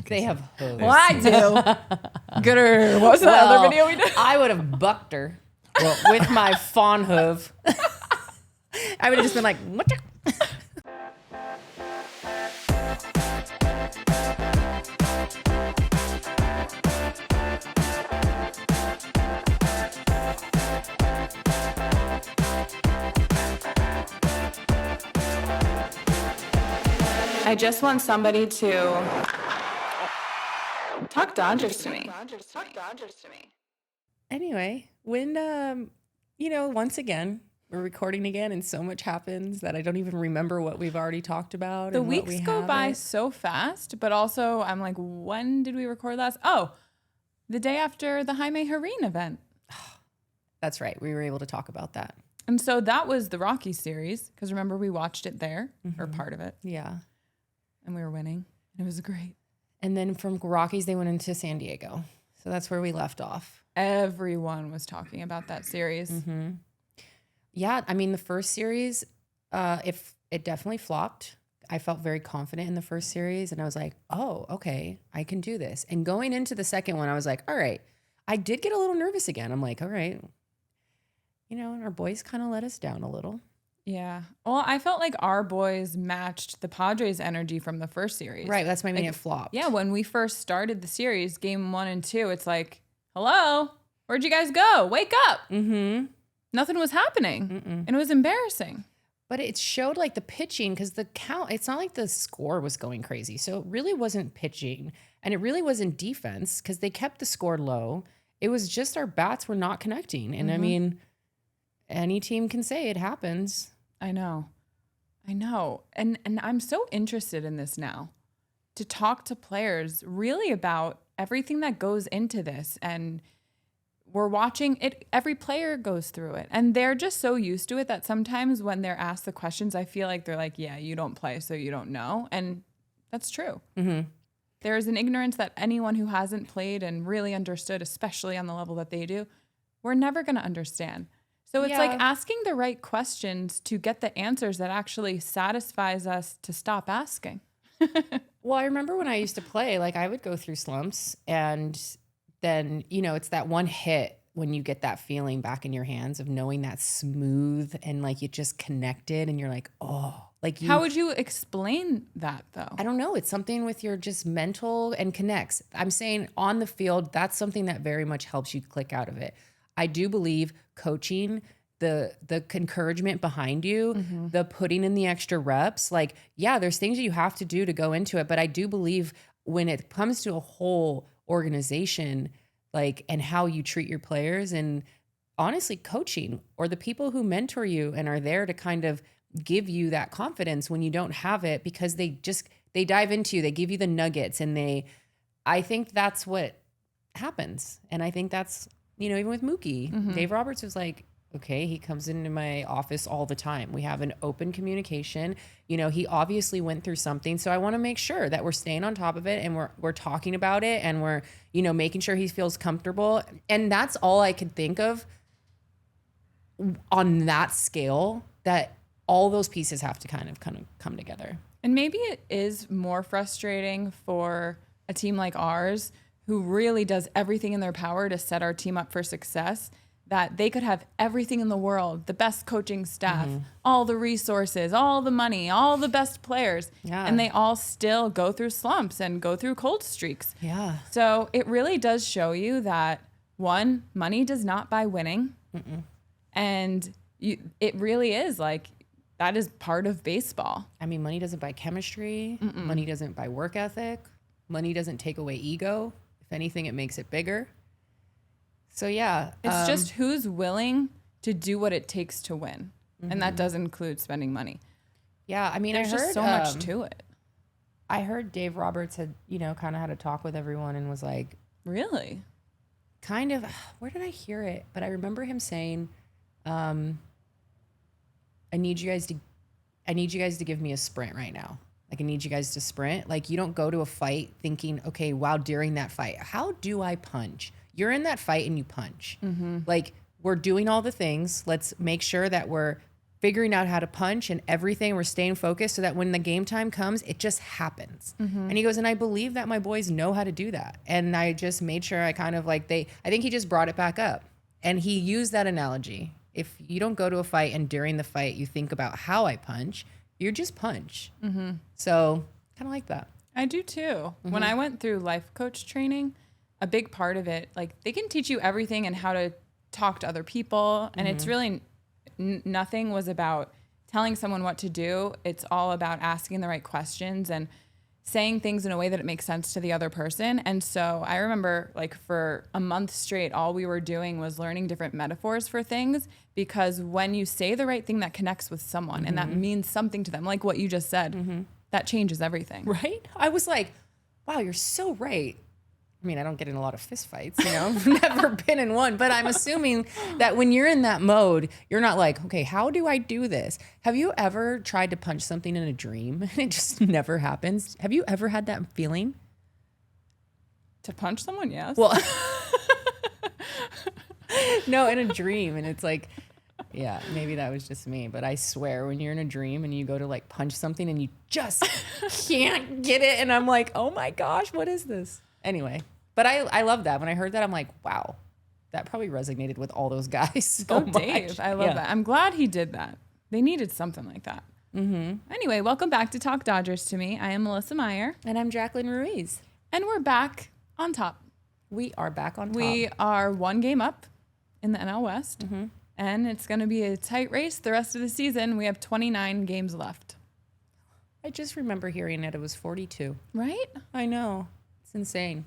They have hooves. Well, I do. Gooder. What was the other video we did? I would have bucked her with my fawn hoof. I would have just been like, what? I just want somebody to talk Dodgers to me. Anyway, when, once again, we're recording again and so much happens that I don't even remember what we've already talked about. The and what weeks we go by haven't. so fast, but also I'm like, when did we record last? Oh, the day after the Jaime Hareen event. That's right. We were able to talk about that. And so that was the Rocky series, because remember we watched it there, or part of it, Yeah. and we were winning. It was great. And then from Rockies, they went into San Diego. So that's where we left off. Everyone was talking about that series. Mm-hmm. Yeah, I mean, the first series, it definitely flopped. I felt very confident in the first series, and I was like, oh, okay, I can do this. And going into the second one, I was like, all right. I did get a little nervous again. I'm like, all right. And our boys kind of let us down a little. Yeah. Well, I felt like our boys matched the Padres' energy from the first series. Right, that's why I mean it flopped. Yeah, when we first started the series, game 1 and 2, it's like, hello, where'd you guys go? Wake up. Mm-hmm. Nothing was happening. And it was embarrassing. But it showed like the pitching, because the count, it's not like the score was going crazy. So it really wasn't pitching, and it really wasn't defense, because they kept the score low. It was just our bats were not connecting. And I mean, any team can say it happens. I know. And I'm so interested in this now, to talk to players really about everything that goes into this. And we're watching it. Every player goes through it, and they're just so used to it that sometimes when they're asked the questions, I feel like they're like, yeah, you don't play, so you don't know. And that's true. Mm-hmm. There is an ignorance that anyone who hasn't played and really understood, especially on the level that they do, we're never going to understand. So it's like asking the right questions to get the answers that actually satisfies us to stop asking. Well, I remember when I used to play, like I would go through slumps, and then, it's that one hit when you get that feeling back in your hands of knowing that smooth and like you just connected and you're like, oh, like you. How would you explain that though? I don't know. It's something with your just mental and connects. I'm saying on the field, that's something that very much helps you click out of it. I do believe coaching, the encouragement behind you, the putting in the extra reps, like, yeah, there's things that you have to do to go into it. But I do believe when it comes to a whole organization, like, and how you treat your players, and honestly coaching, or the people who mentor you and are there to kind of give you that confidence when you don't have it, because they dive into you, they give you the nuggets, and I think that's what happens. And I think that's, even with Mookie, Dave Roberts was like, okay, he comes into my office all the time. We have an open communication. He obviously went through something. So I want to make sure that we're staying on top of it, and we're talking about it, and we're, making sure he feels comfortable. And that's all I could think of on that scale, that all those pieces have to kind of come together. And maybe it is more frustrating for a team like ours, who really does everything in their power to set our team up for success, that they could have everything in the world, the best coaching staff, all the resources, all the money, all the best players, and they all still go through slumps and go through cold streaks. Yeah. So it really does show you that, one, money does not buy winning. And it really is like, that is part of baseball. I mean, money doesn't buy chemistry. Money doesn't buy work ethic. Money doesn't take away ego. If anything, it makes it bigger. So yeah. It's just who's willing to do what it takes to win. And that does include spending money. Yeah, I mean, There's just so much to it. I heard Dave Roberts had, kind of had a talk with everyone and was like, Really? kind of, where did I hear it? But I remember him saying, I need you guys to give me a sprint right now. Like, I need you guys to sprint. Like, you don't go to a fight thinking, okay, wow, during that fight, how do I punch? You're in that fight and you punch. Like, we're doing all the things. Let's make sure that we're figuring out how to punch and everything. We're staying focused so that when the game time comes, it just happens. And he goes, and I believe that my boys know how to do that. And I just made sure I kind of like I think he just brought it back up. And he used that analogy. If you don't go to a fight and during the fight you think about how I punch, you just punch. So kind of like that. I do too. When I went through life coach training, a big part of it, like they can teach you everything and how to talk to other people. And it's really nothing was about telling someone what to do. It's all about asking the right questions and saying things in a way that it makes sense to the other person. And so I remember like for a month straight, all we were doing was learning different metaphors for things, because when you say the right thing that connects with someone and that means something to them, like what you just said, that changes everything. Right? I was like, wow, you're so right. I mean, I don't get in a lot of fist fights, you know, I've never been in one, but I'm assuming that when you're in that mode, you're not like, okay, how do I do this? Have you ever tried to punch something in a dream and it just never happens? Have you ever had that feeling? To punch someone, yes. Well, no, in a dream. And it's like, yeah, maybe that was just me, but I swear when you're in a dream and you go to like punch something and you just can't get it. And I'm like, oh my gosh, what is this? Anyway, but I love that. When I heard that, I'm like, wow, that probably resonated with all those guys so much. Dave, I love that. I'm glad he did that. They needed something like that. Anyway, welcome back to Talk Dodgers to Me. I am Melissa Meyer. And I'm Jacqueline Ruiz. And we're back on top. We are back on top. We are one game up in the NL West. And it's going to be a tight race the rest of the season. We have 29 games left. I just remember hearing that it was 42. Right? I know. It's insane.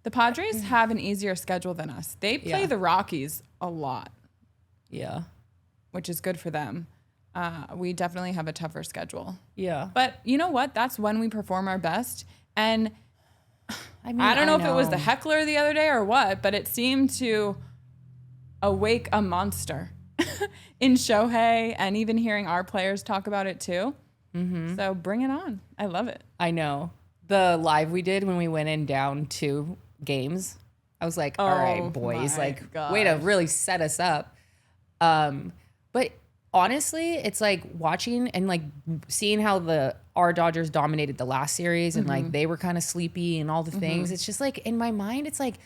The Padres have an easier schedule than us. They play the Rockies a lot. Yeah. Which is good for them. We definitely have a tougher schedule. Yeah. But you know what? That's when we perform our best. And I mean, I don't know if it was the heckler the other day or what, but it seemed to awake a monster in Shohei, and even hearing our players talk about it too. So bring it on. I love it. I know. The live we did when we went in down 2 games, I was like, all right, boys, like way to really set us up. But honestly, it's like watching and like seeing how our Dodgers dominated the last series and like they were kind of sleepy and all the things. It's just like in my mind, it's like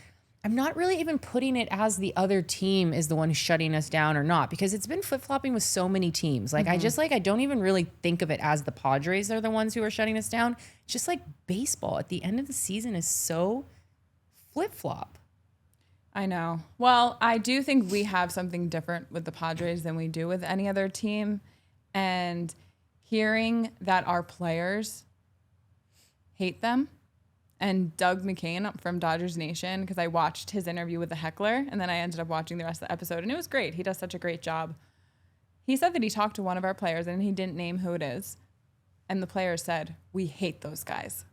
I'm not really even putting it as the other team is the one who's shutting us down or not, because it's been flip-flopping with so many teams. Like I don't even really think of it as the Padres are the ones who are shutting us down. It's just like baseball at the end of the season is so flip-flop. I know. Well, I do think we have something different with the Padres than we do with any other team. And hearing that our players hate them, and Doug McCain from Dodgers Nation, because I watched his interview with the heckler, and then I ended up watching the rest of the episode, and it was great. He does such a great job. He said that he talked to one of our players, and he didn't name who it is. And the player said, we hate those guys.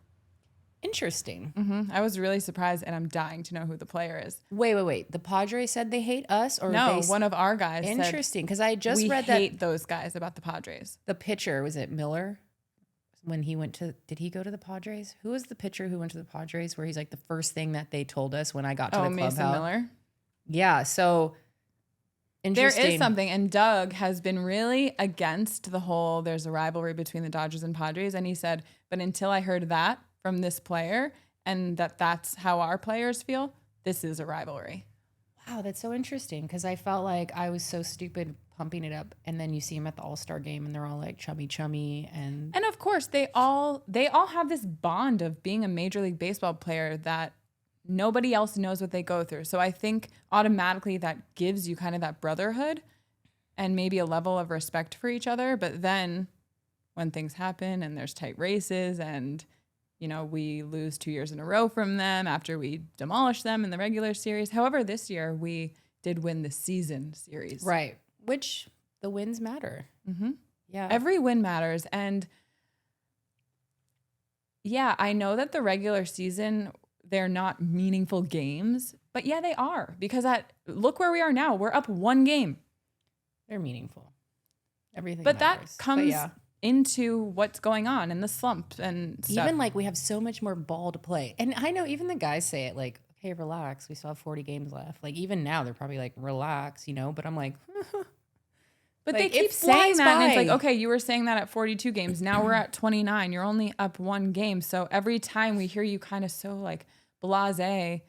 Interesting. I was really surprised, and I'm dying to know who the player is. Wait. The Padres said they hate us? Or no, one of our guys said, interesting, because I just read we hate those guys about the Padres. The pitcher, was it Miller? When he went to, did he go to the Padres? Who was the pitcher who went to the Padres where he's like the first thing that they told us when I got to the clubhouse? Mason Miller? Yeah, so interesting. There is something, and Doug has been really against the whole, there's a rivalry between the Dodgers and Padres, and he said, but until I heard that from this player and that's how our players feel, this is a rivalry. Wow, that's so interesting, because I felt like I was so stupid pumping it up, and then you see them at the All-Star game and they're all like chummy and of course they all have this bond of being a Major League Baseball player that nobody else knows what they go through. So I think automatically that gives you kind of that brotherhood and maybe a level of respect for each other. But then when things happen and there's tight races and we lose 2 years in a row from them after we demolish them in the regular series. However, this year we did win the season series. Right. Which the wins matter. Yeah. Every win matters. And yeah, I know that the regular season, they're not meaningful games, but yeah, they are, because look where we are now. We're up 1 game. They're meaningful. Everything But matters. that comes into what's going on in the slump and stuff. Even like we have so much more ball to play. And I know even the guys say it like, okay, relax. We still have 40 games left. Like even now they're probably like, relax, but I'm like, But Like, they keep it saying flies that, and it's by. like, okay, you were saying that at 42 games. Now we're at 29. You're only up one game. So every time we hear you kind of so like blasé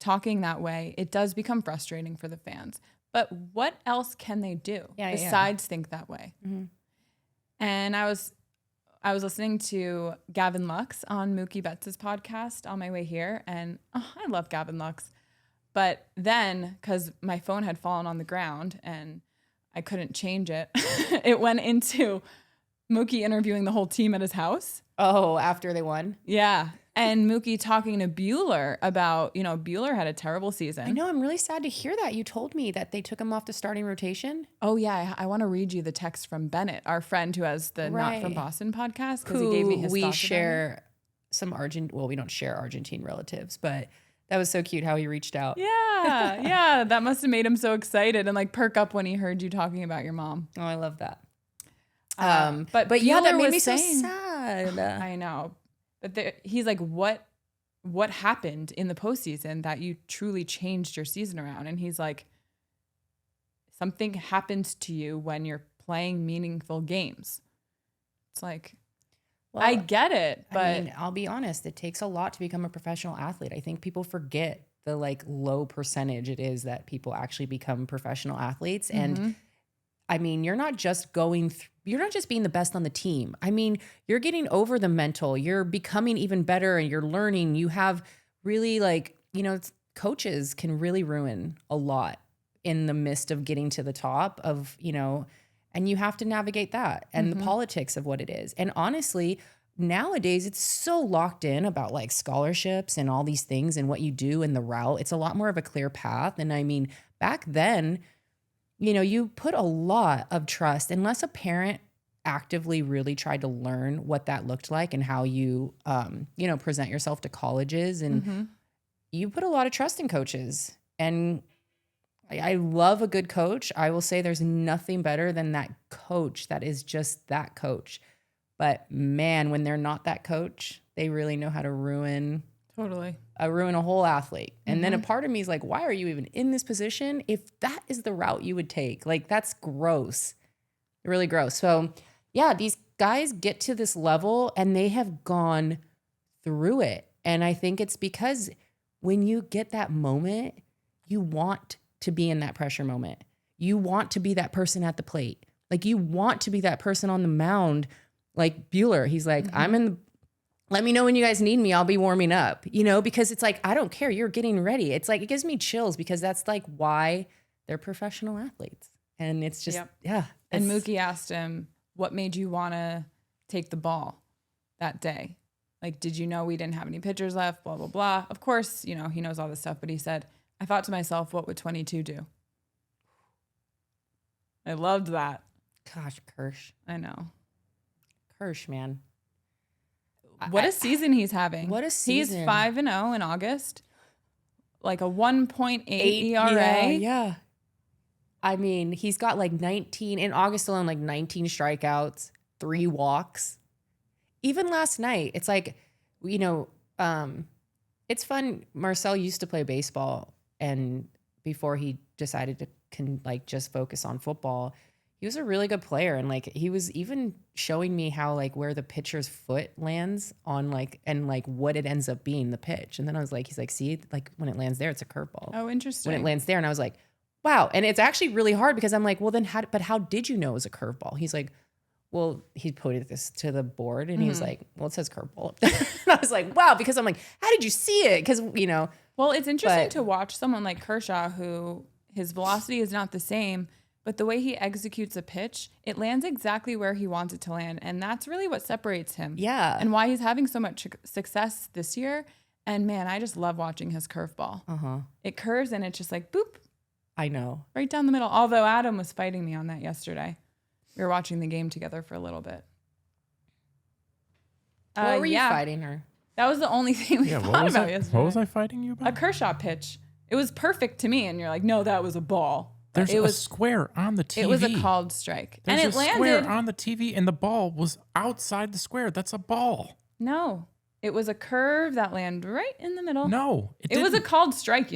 talking that way, it does become frustrating for the fans. But what else can they do besides think that way? Mm-hmm. And I was listening to Gavin Lux on Mookie Betts' podcast on my way here, and I love Gavin Lux. But then, because my phone had fallen on the ground and I couldn't change it, it went into Mookie interviewing the whole team at his house. Oh, after they won? Yeah. And Mookie talking to Bueller about, Bueller had a terrible season. I know. I'm really sad to hear that. You told me that they took him off the starting rotation. Oh, yeah. I want to read you the text from Bennett, our friend who has the Not From Boston podcast, because he gave me his we thoughts share some we don't share Argentine relatives, but that was so cute how he reached out. Yeah. Yeah. That must have made him so excited and like perk up when he heard you talking about your mom. Oh, I love that. But yeah, that Bueller made was me so saying- sad. I know. But he's like, what happened in the postseason that you truly changed your season around? And he's like, something happens to you when you're playing meaningful games. It's like, Well, I get it, but I mean, I'll be honest, it takes a lot to become a professional athlete. I think people forget the like low percentage it is that people actually become professional athletes. And I mean, you're not just you're not just being the best on the team. I mean, you're getting over the mental, you're becoming even better and you're learning. You have really coaches can really ruin a lot in the midst of getting to the top of, and you have to navigate that and the politics of what it is. And honestly, nowadays it's so locked in about like scholarships and all these things and what you do and the route. It's a lot more of a clear path. And I mean, back then, you put a lot of trust unless a parent actively really tried to learn what that looked like and how you, present yourself to colleges. And you put a lot of trust in coaches. And I love a good coach. I will say there's nothing better than that coach that is just that coach. But man, when they're not that coach, they really know how to ruin a whole athlete. And then a part of me is like, why are you even in this position if that is the route you would take? Like, that's gross. Really gross. So yeah, these guys get to this level and they have gone through it. And I think it's because when you get that moment, you want to be in that pressure moment. You want to be that person at the plate. Like, you want to be that person on the mound. Like Bueller, he's like, let me know when you guys need me. I'll be warming up, because it's like, I don't care. You're getting ready. It's like, it gives me chills because that's like why they're professional athletes. And it's just, And Mookie asked him, what made you want to take the ball that day? Like, did you know we didn't have any pitchers left? Blah, blah, blah. Of course, he knows all this stuff, but he said, I thought to myself, what would 22 do? I loved that. Gosh, Kersh. I know. Kersh, man. What a season he's having. What a season. He's 5-0 in August. Like a 1.8 ERA. Yeah. I mean, he's got like 19 in August alone, like 19 strikeouts, 3 walks. Even last night, it's like, it's fun. Marcel used to play baseball, and before he decided to just focus on football, he was a really good player. And like, he was even showing me how like where the pitcher's foot lands on what it ends up being the pitch. And then I was like, he's like, see, like when it lands there, it's a curveball. Oh, interesting. When it lands there. And I was like, wow. And it's actually really hard because I'm like, well then how did you know it was a curveball? He's like, well, he pointed this to the board and he was like, well, it says curveball. And I was like, wow, because I'm like, how did you see it? Because, Well, it's interesting to watch someone like Kershaw, who his velocity is not the same, but the way he executes a pitch, it lands exactly where he wants it to land. And that's really what separates him. Yeah. And why he's having so much success this year. And man, I just love watching his curveball. It curves and it's just like, boop. I know. Right down the middle. Although Adam was fighting me on that yesterday. We were watching the game together for a little bit. What were you fighting her? That was the only thing we thought about yesterday. What was I fighting you about? A Kershaw pitch. It was perfect to me. And you're like, no, that was a ball. There's it a was square on the TV. It was a called strike. There's and it a landed. square on the TV, and the ball was outside the square. That's a ball. No. It was a curve that landed right in the middle. No. It was a called strike,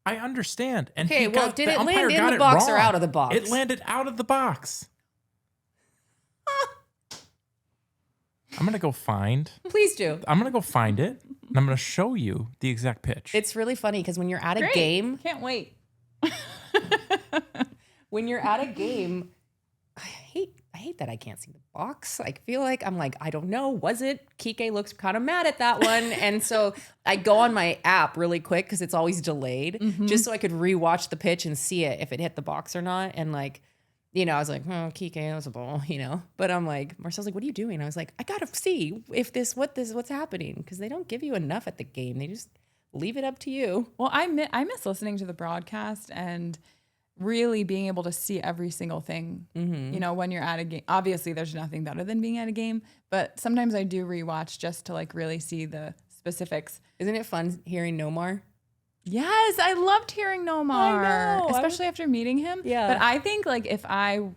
I understand. And Okay, well, did it land in got the it box or wrong. out of the box? It landed out of the box. I'm going to go find. Please do. I'm going to go find it, and I'm going to show you the exact pitch. It's really funny because when you're at a Great. game, Can't wait. when you're at a game, I hate that I can't see the box. I feel like I don't know. Was it? Kike looks kind of mad at that one. And so I go on my app really quick because it's always delayed just so I could rewatch the pitch and see it if it hit the box or not. And like, I was like, oh, Kike, that was a ball, But I'm like, Marcel's like, what are you doing? I was like, I got to see what's happening because they don't give you enough at the game. They just leave it up to you. Well, I miss listening to the broadcast and really being able to see every single thing, when you're at a game. Obviously, there's nothing better than being at a game, but sometimes I do rewatch just to like really see the specifics. Isn't it fun hearing Nomar? Yes, I loved hearing Nomar, I know. especially after meeting him. Yeah. But I think like if I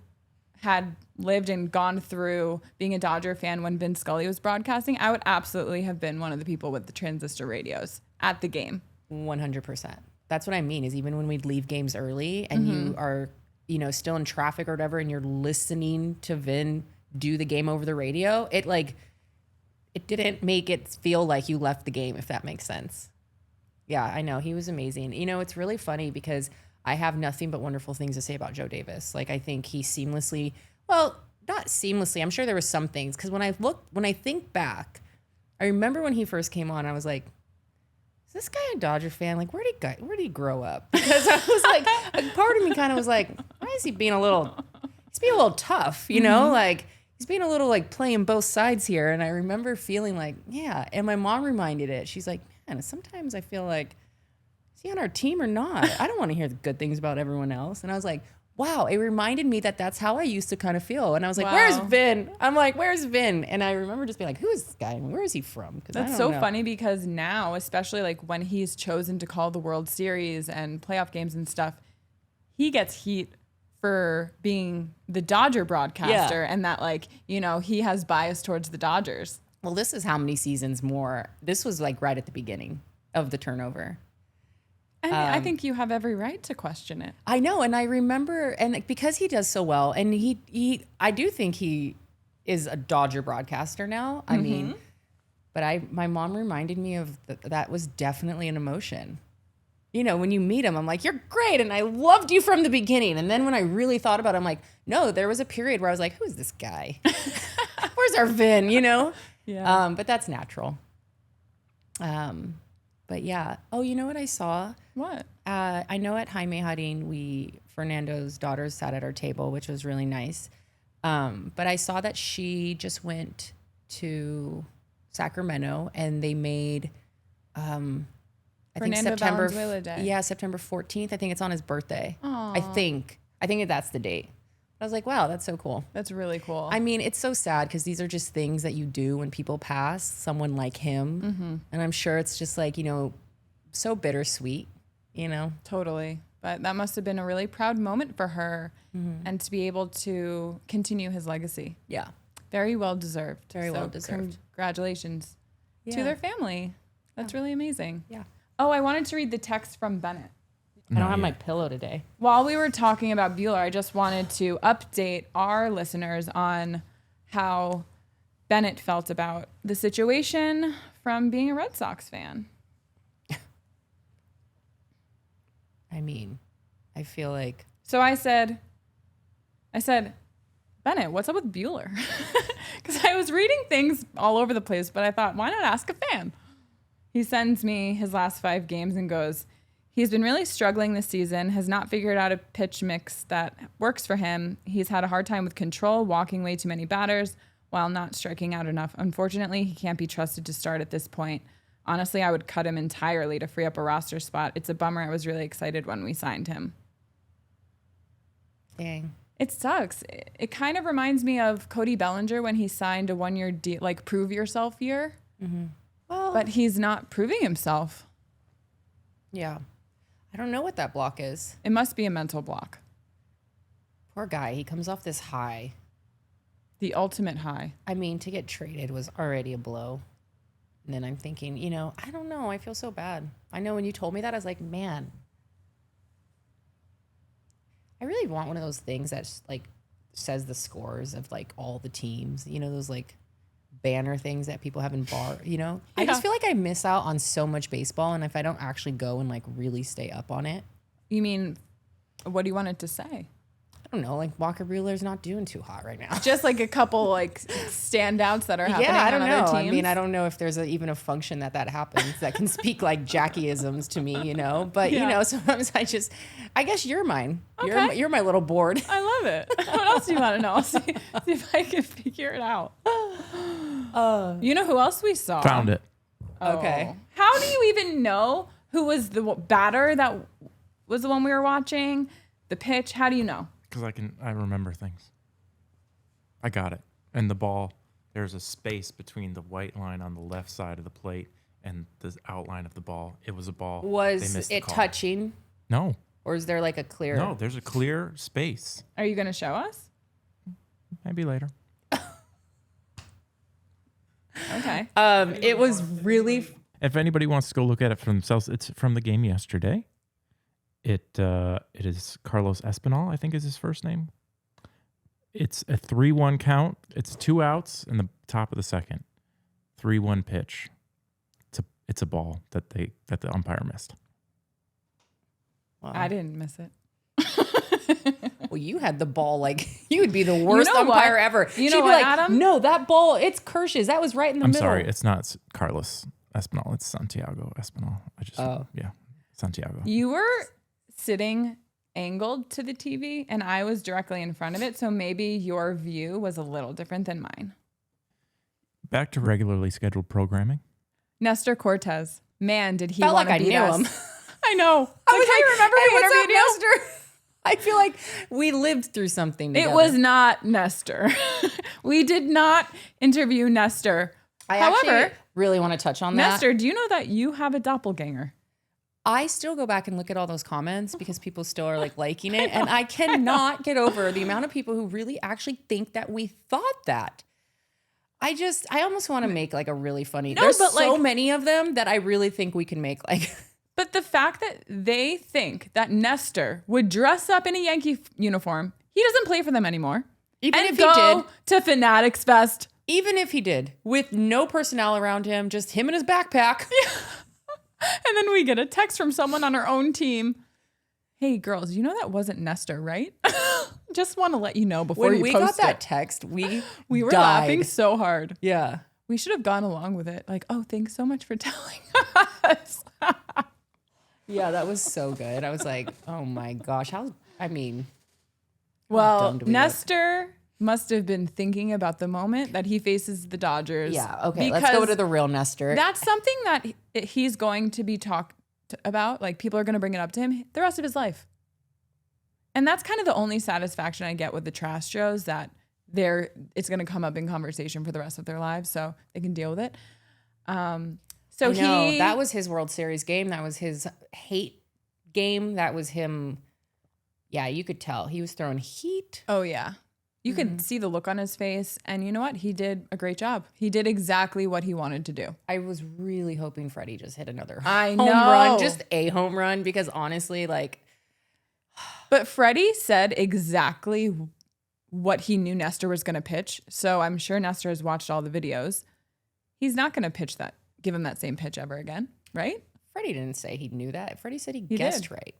had lived and gone through being a Dodger fan when Vin Scully was broadcasting, I would absolutely have been one of the people with the transistor radios at the game. 100%. That's what I mean is even when we'd leave games early and you are, still in traffic or whatever, and you're listening to Vin do the game over the radio, it didn't make it feel like you left the game, if that makes sense. Yeah, I know. He was amazing. It's really funny because I have nothing but wonderful things to say about Joe Davis. Like, I think he not seamlessly, I'm sure there were some things. Because when I think back, I remember when he first came on, I was like, is this guy a Dodger fan? Like, where did he grow up? Because I was like, a part of me kind of was like, why is he being a little tough, Like, he's being a little like playing both sides here. And I remember feeling like, yeah. And my mom reminded it. She's like, man, sometimes I feel like, is he on our team or not? I don't want to hear the good things about everyone else. And I was like, wow, it reminded me that that's how I used to kind of feel. And I was like, where's Vin? I'm like, where's Vin? And I remember just being like, who is this guy? And where is he from? That's so funny because now, especially like when he's chosen to call the World Series and playoff games and stuff, he gets heat for being the Dodger broadcaster and that like, he has bias towards the Dodgers. Well, this is how many seasons more. This was like right at the beginning of the turnover. And I think you have every right to question it. I know. And I remember, and because he does so well, and I do think he is a Dodger broadcaster now. I mean, but my mom reminded me of that was definitely an emotion. When you meet him, I'm like, you're great. And I loved you from the beginning. And then when I really thought about it, I'm like, no, there was a period where I was like, who is this guy? Where's our Vin, Yeah. But that's natural. But yeah. Oh, you know what I saw? What? I know at Jaime Harin, Fernando's daughters sat at our table, which was really nice. But I saw that she just went to Sacramento and they made, I think September. Valenzuela Day. Yeah, September 14th. I think it's on his birthday. Aww. I think that's the date. I was like, wow, that's so cool. That's really cool. I mean, it's so sad because these are just things that you do when people pass, someone like him. And I'm sure it's just like, so bittersweet, Totally. But that must have been a really proud moment for her and to be able to continue his legacy. Yeah. Very well deserved. Very well deserved. Congratulations to their family. That's really amazing. Yeah. Oh, I wanted to read the text from Bennett. I don't have my pillow today. While we were talking about Bueller, I just wanted to update our listeners on how Bennett felt about the situation from being a Red Sox fan. I mean, I feel like... So I said, Bennett, what's up with Bueller? Because I was reading things all over the place, but I thought, why not ask a fan? He sends me his last 5 games and goes... He's been really struggling this season, has not figured out a pitch mix that works for him. He's had a hard time with control, walking way too many batters while not striking out enough. Unfortunately, he can't be trusted to start at this point. Honestly, I would cut him entirely to free up a roster spot. It's a bummer. I was really excited when we signed him. Dang. It sucks. It kind of reminds me of Cody Bellinger when he signed a 1-year deal, like prove yourself year. Well, But he's not proving himself. Yeah. I don't know what that block is. It must be a mental block. Poor guy. He comes off this high. The ultimate high. I mean, to get traded was already a blow. And then I'm thinking, I don't know. I feel so bad. I know when you told me that, I was like, man, I really want one of those things that's like says the scores of like all the teams. You know, those like banner things that people have in bar. You know, I just feel like I miss out on so much baseball, and if I don't actually go and like really stay up on it. You mean, what do you want it to say? I don't know, like Walker Buehler's not doing too hot right now. Just like a couple like standouts that are happening Yeah, I don't on know. other I teams? mean, I don't know if there's even a function that happens that can speak like Jackie-isms to me, you know. But you know, sometimes I guess you're mine. Okay. You're my little board. I love it. What else do you want to know? I'll see if I can figure it out. You know who else we saw? Found it. Okay. How do you even know who was the batter that was the one we were watching? The pitch? How do you know? Because I remember things. I got it. And the ball, there's a space between the white line on the left side of the plate and the outline of the ball. It was a ball. They Was missed the it call. touching, No. or is there like a clear? No, there's a clear space. Are you going to show us? Maybe later. Okay. It was really. If anybody wants to go look at it for themselves, it's from the game yesterday. It is Carlos Espinal, I think is his first name. It's a 3-1 count. It's 2 outs in the top of the second. 3-1 pitch. It's a ball that the umpire missed. Wow. I didn't miss it. Well, you had the ball like you would be the worst know what? umpire ever. You She'd know be what, like, Adam? No, that ball, it's Kershaw's. That was right in the I'm middle. sorry, it's not Carlos Espinal. It's Santiago Espinal. Santiago. You were sitting angled to the TV and I was directly in front of it. So maybe your view was a little different than mine. Back to regularly scheduled programming. Nestor Cortez. Man, did he Felt want like to I beat knew us. him. I know. I was I remember hey, we what's interviewed up, you. Nestor? I feel like we lived through something together. It was not Nestor. We did not interview Nestor. However, However, really want to touch on that. Nestor, do you know that you have a doppelganger? I still go back and look at all those comments because people still are like liking it. And I cannot get over the amount of people who really actually think that we thought that. I almost want to make like a really funny. No, There's but, so like- many of them that I really think we can make like. But the fact that they think that Nestor would dress up in a Yankee uniform, he doesn't play for them anymore. Even and if he go did. to Fanatics Fest. Even if he did, with no personnel around him, just him and his backpack. And then we get a text from someone on our own team. Hey, girls, you know that wasn't Nestor, right? Just want to let you know before When you we post got that it. text, we We were died. laughing so hard. Yeah. We should have gone along with it. Like, oh, thanks so much for telling us. Yeah, that was so good. I was like, oh my gosh. Dumb Well, do we look? Nestor must have been thinking about the moment that he faces the Dodgers. Yeah, okay. Let's go to the real Nestor. That's something that he's going to be talked about. Like, people are going to bring it up to him the rest of his life. And that's kind of the only satisfaction I get with the trash shows, that it's going to come up in conversation for the rest of their lives, so they can deal with it. So that was his World Series game. That was his hate game. That was him. Yeah, you could tell he was throwing heat. Oh yeah. You could see the look on his face, and you know what? He did a great job. He did exactly what he wanted to do. I was really hoping Freddie just hit another I home know. run, just a home run, because honestly, like, But Freddie said exactly what he knew Nestor was going to pitch. So I'm sure Nestor has watched all the videos. He's not going to give him that same pitch ever again, right? Freddie didn't say he knew that. Freddie said he He guessed did. right.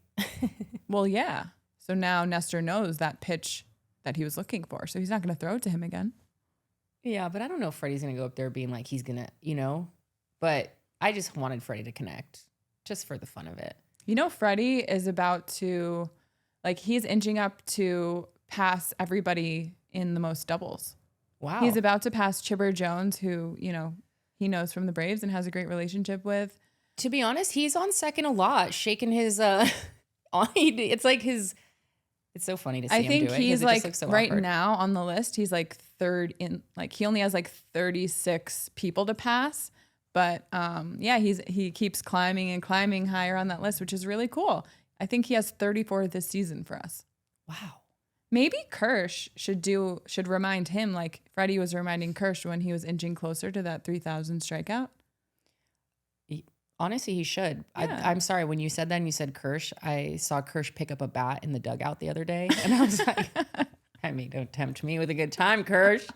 Well, yeah. So now Nestor knows that pitch that he was looking for. So he's not going to throw it to him again. Yeah, but I don't know if Freddie's going to go up there being like he's going to, But I just wanted Freddie to connect just for the fun of it. You know, Freddie is about to, he's inching up to pass everybody in the most doubles. Wow. He's about to pass Chipper Jones, who, he knows from the Braves and has a great relationship with. To be honest, he's on second a lot, shaking his, it's like his, it's so funny to see I him think do it. 'Cause he's it just looks so right awkward. now on the list, he's third in, he only has 36 people to pass. But he keeps climbing and climbing higher on that list, which is really cool. I think he has 34 this season for us. Wow. Maybe Kersh should remind him, like Freddie was reminding Kersh when he was inching closer to that 3,000 strikeout. Honestly, he should. Yeah. I'm sorry. When you said that and you said Kersh, I saw Kersh pick up a bat in the dugout the other day. And I was like, I mean, don't tempt me with a good time, Kersh.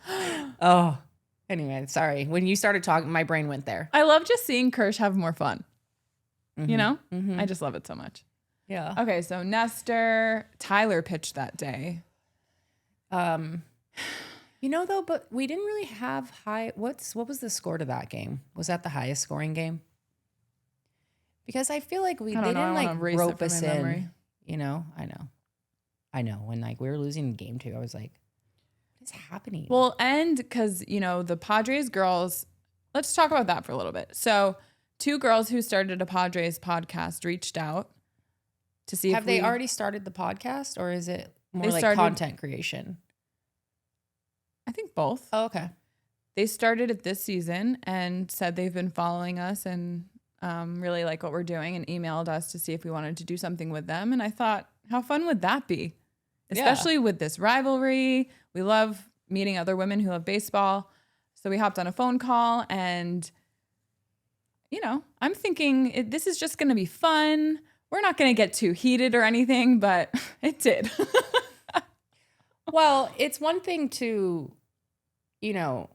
Oh, anyway, sorry. When you started talking, my brain went there. I love just seeing Kersh have more fun. Mm-hmm. You know? Mm-hmm. I just love it so much. Yeah. Okay, so Nestor, Tyler pitched that day. You know, though, but we didn't really have what was the score to that game? Was that the highest scoring game? Because I feel like they didn't like rope us in. Memory. You know, I know. When like we were losing game 2, I was like, what is happening? Well, and because, you know, the Padres girls, let's talk about that for a little bit. So 2 girls who started a Padres podcast reached out to see have they already started the podcast, or is it more like content creation? I think both. Oh, okay. They started it this season and said they've been following us and really like what we're doing and emailed us to see if we wanted to do something with them. And I thought, how fun would that be? Especially with this rivalry. We love meeting other women who love baseball. So we hopped on a phone call and, you know, I'm thinking this is just going to be fun. We're not going to get too heated or anything, but it did. Well, it's one thing to, you know,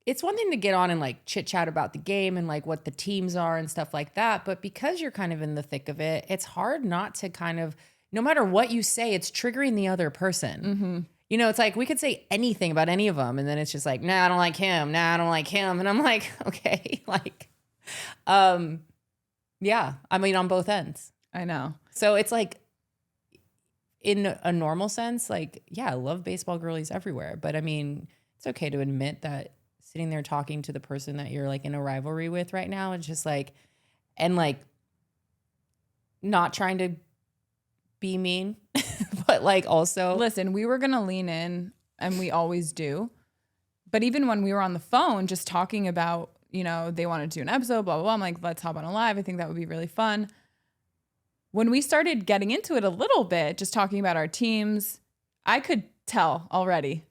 it's one thing to get on and like chit chat about the game and like what the teams are and stuff like that. But because you're kind of in the thick of it, it's hard not to kind of, no matter what you say, it's triggering the other person. Mm-hmm. You know, it's like we could say anything about any of them. And then it's just like, nah, I don't like him. Nah, I don't like him. And I'm like, okay, like, yeah, I mean, on both ends. I know. So it's like, in a normal sense, like, yeah, I love baseball girlies everywhere. But I mean, it's okay to admit that sitting there talking to the person that you're like in a rivalry with right now, it's just like, and like not trying to be mean, but like also. Listen, we were going to lean in and we always do. But even when we were on the phone, just talking about, you know, they wanted to do an episode, blah, blah, blah. I'm like, let's hop on a live. I think that would be really fun. When we started getting into it a little bit, just talking about our teams, I could tell already.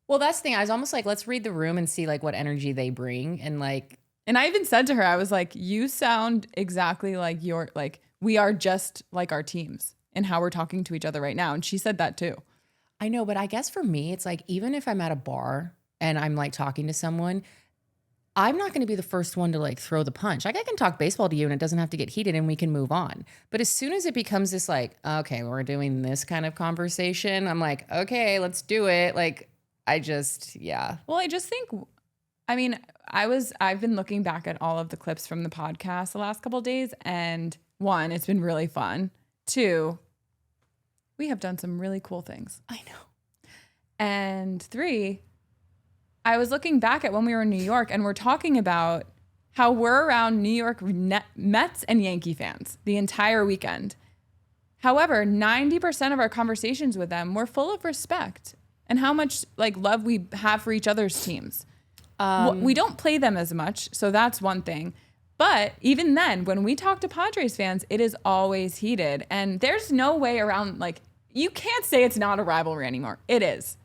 Well, that's the thing. I was almost like, let's read the room and see like what energy they bring. And like, and I even said to her, I was like, you sound exactly like we are just like our teams and how we're talking to each other right now. And she said that too. I know, but I guess for me, it's like, even if I'm at a bar and I'm like talking to someone, I'm not going to be the first one to like throw the punch. Like I can talk baseball to you and it doesn't have to get heated and we can move on. But as soon as it becomes this like, okay, we're doing this kind of conversation, I'm like, okay, let's do it. Like yeah. Well, I just think, I mean, I've been looking back at all of the clips from the podcast the last couple of days, and 1, it's been really fun. 2, we have done some really cool things. I know. And 3, I was looking back at when we were in New York and we're talking about how we're around New York Mets and Yankee fans the entire weekend. However, 90% of our conversations with them were full of respect and how much like love we have for each other's teams. We don't play them as much, so that's one thing. But even then, when we talk to Padres fans, it is always heated. And there's no way around, like, you can't say it's not a rivalry anymore. It is.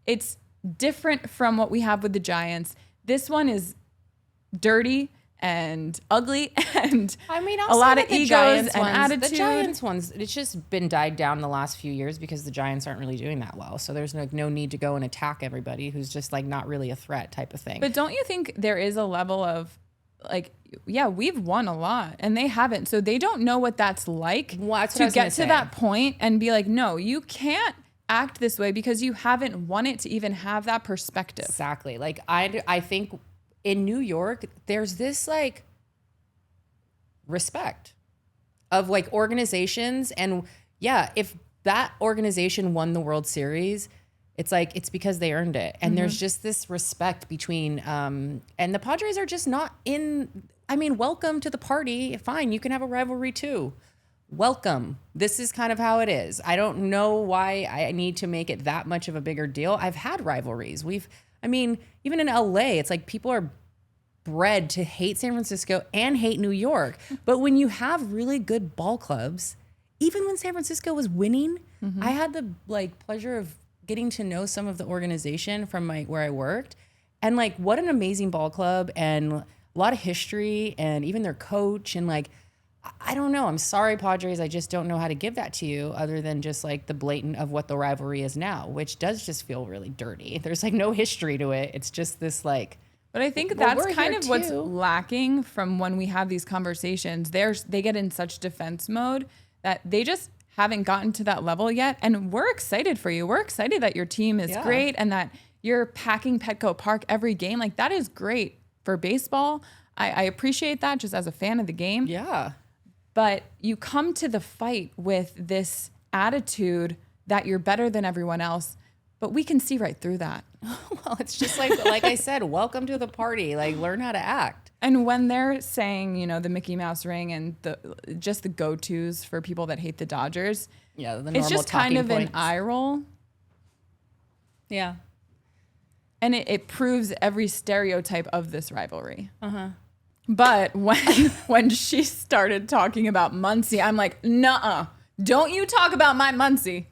It's different from what we have with the Giants. This one is dirty and ugly and I mean, a lot of egos and attitude. The Giants ones, it's just been died down the last few years because the Giants aren't really doing that well. So there's no need to go and attack everybody who's just like not really a threat type of thing. But don't you think there is a level of like, yeah, we've won a lot and they haven't. So they don't know what that's like to get to that point and be like, no, you can't act this way because you haven't won it to even have that perspective. Exactly. Like I think in New York, there's this like respect of like organizations. And yeah, if that organization won the World Series, it's like, it's because they earned it. And there's just this respect between, and the Padres are just not welcome to the party. Fine. You can have a rivalry too. Welcome. This is kind of how it is. I don't know why I need to make it that much of a bigger deal. I've had rivalries. Even in LA, it's like people are bred to hate San Francisco and hate New York. But when you have really good ball clubs, even when San Francisco was winning, I had the like pleasure of getting to know some of the organization from where I worked, and like what an amazing ball club, and lot of history and even their coach and like, I don't know. I'm sorry, Padres. I just don't know how to give that to you other than just like the blatant of what the rivalry is now, which does just feel really dirty. There's like no history to it. It's just this like. But I think Well, that's we're kind here of what's too. lacking from when we have these conversations. They get in such defense mode that they just haven't gotten to that level yet. And we're excited for you. We're excited that your team is great and that you're packing Petco Park every game. Like that is great for baseball. I appreciate that just as a fan of the game. Yeah. But you come to the fight with this attitude that you're better than everyone else. But we can see right through that. Well, it's just like I said, welcome to the party. Like, learn how to act. And when they're saying, you know, the Mickey Mouse ring and just the go-tos for people that hate the Dodgers, Yeah, the normal it's just kind of talking an eye roll. Yeah. And it proves every stereotype of this rivalry. But when she started talking about Muncie, I'm like, nuh-uh. Don't you talk about my Muncie.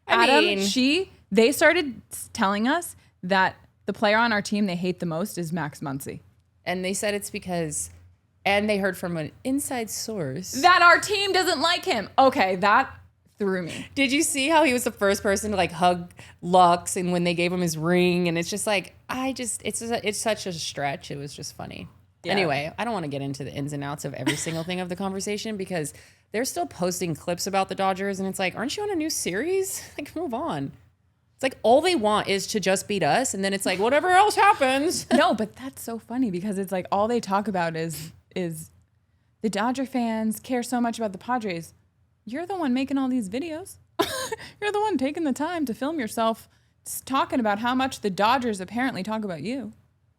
They started telling us that the player on our team they hate the most is Max Muncy. And they said it's because, and they heard from an inside source That our team doesn't like him. Okay, that threw me. Did you see how he was the first person to like hug Lux and when they gave him his ring? And it's just like, it's such a stretch. It was just funny. Yeah. Anyway, I don't want to get into the ins and outs of every single thing of the conversation because they're still posting clips about the Dodgers. And it's like, aren't you on a new series? Like, move on. It's like all they want is to just beat us. And then it's like, whatever else happens. No, but that's so funny because it's like all they talk about is the Dodger fans care so much about the Padres. You're the one making all these videos. You're the one taking the time to film yourself talking about how much the Dodgers apparently talk about you.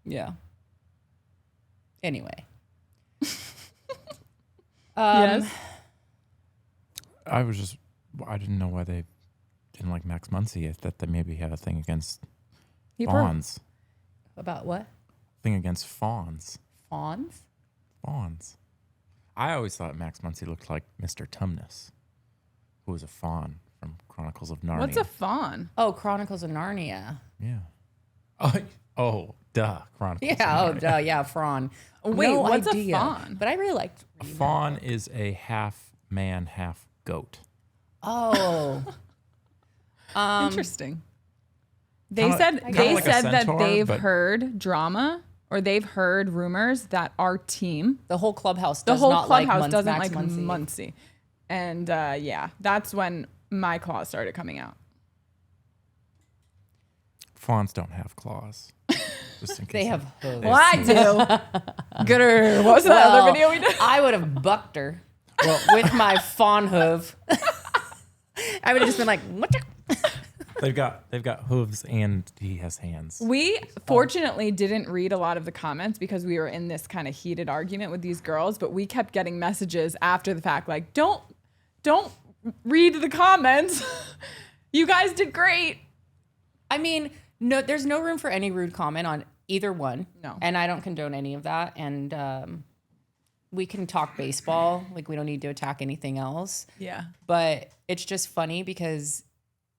Yeah. Anyway. Yes. I didn't know why they didn't like Max Muncy. I thought they maybe had a thing against fawns. About what? Thing against fawns. Fawns? Fawns. I always thought Max Muncy looked like Mr. Tumnus, who was a fawn from Chronicles of Narnia. What's a fawn? Oh, Chronicles of Narnia. Yeah. Oh, duh. Chronicles of Yeah, Narnia. duh, yeah, Fawn. Wait, No what's idea. a fawn? But I really liked A fawn is a half man, half goat. Oh. Interesting. They Kinda- said kinda like a that centaur, they've but- heard drama or they've heard rumors that our team, The whole clubhouse the does whole not clubhouse like doesn't Max like Muncy. Muncy. And yeah, that's when my claws started coming out. Fawns don't have claws. Just in case They have hooves. Well, I do. Gooder. What was that Well, other video we did? I would have bucked her with my fawn hoof. I would have just been like, what the? They've got hooves and he has hands. We fortunately didn't read a lot of the comments because we were in this kind of heated argument with these girls, but we kept getting messages after the fact like, don't read the comments. You guys did great. I mean, no, there's no room for any rude comment on either one. No. And I don't condone any of that. And we can talk baseball. Like, we don't need to attack anything else. Yeah. But it's just funny because,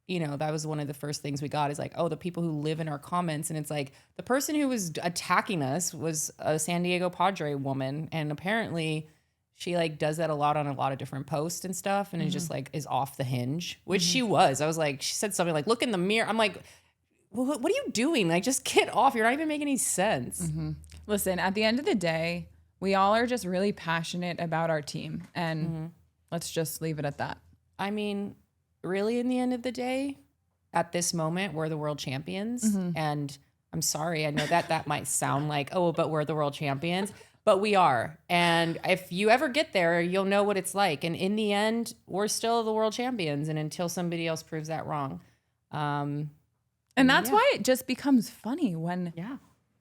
you know, that was one of the first things we got is like, oh, the people who live in our comments. And it's like the person who was attacking us was a San Diego Padre woman. And apparently she like does that a lot on a lot of different posts and stuff. And it just like is off the hinge, which she was. I was like, she said something like, look in the mirror. I'm like, what are you doing? Like, just get off. You're not even making any sense. Listen, at the end of the day, we all are just really passionate about our team. And let's just leave it at that. I mean, really, in the end of the day, at this moment, we're the world champions. And I'm sorry, I know that might sound like, oh, but we're the world champions. But we are. And if you ever get there, you'll know what it's like. And in the end, we're still the world champions. And until somebody else proves that wrong. And that's why it just becomes funny when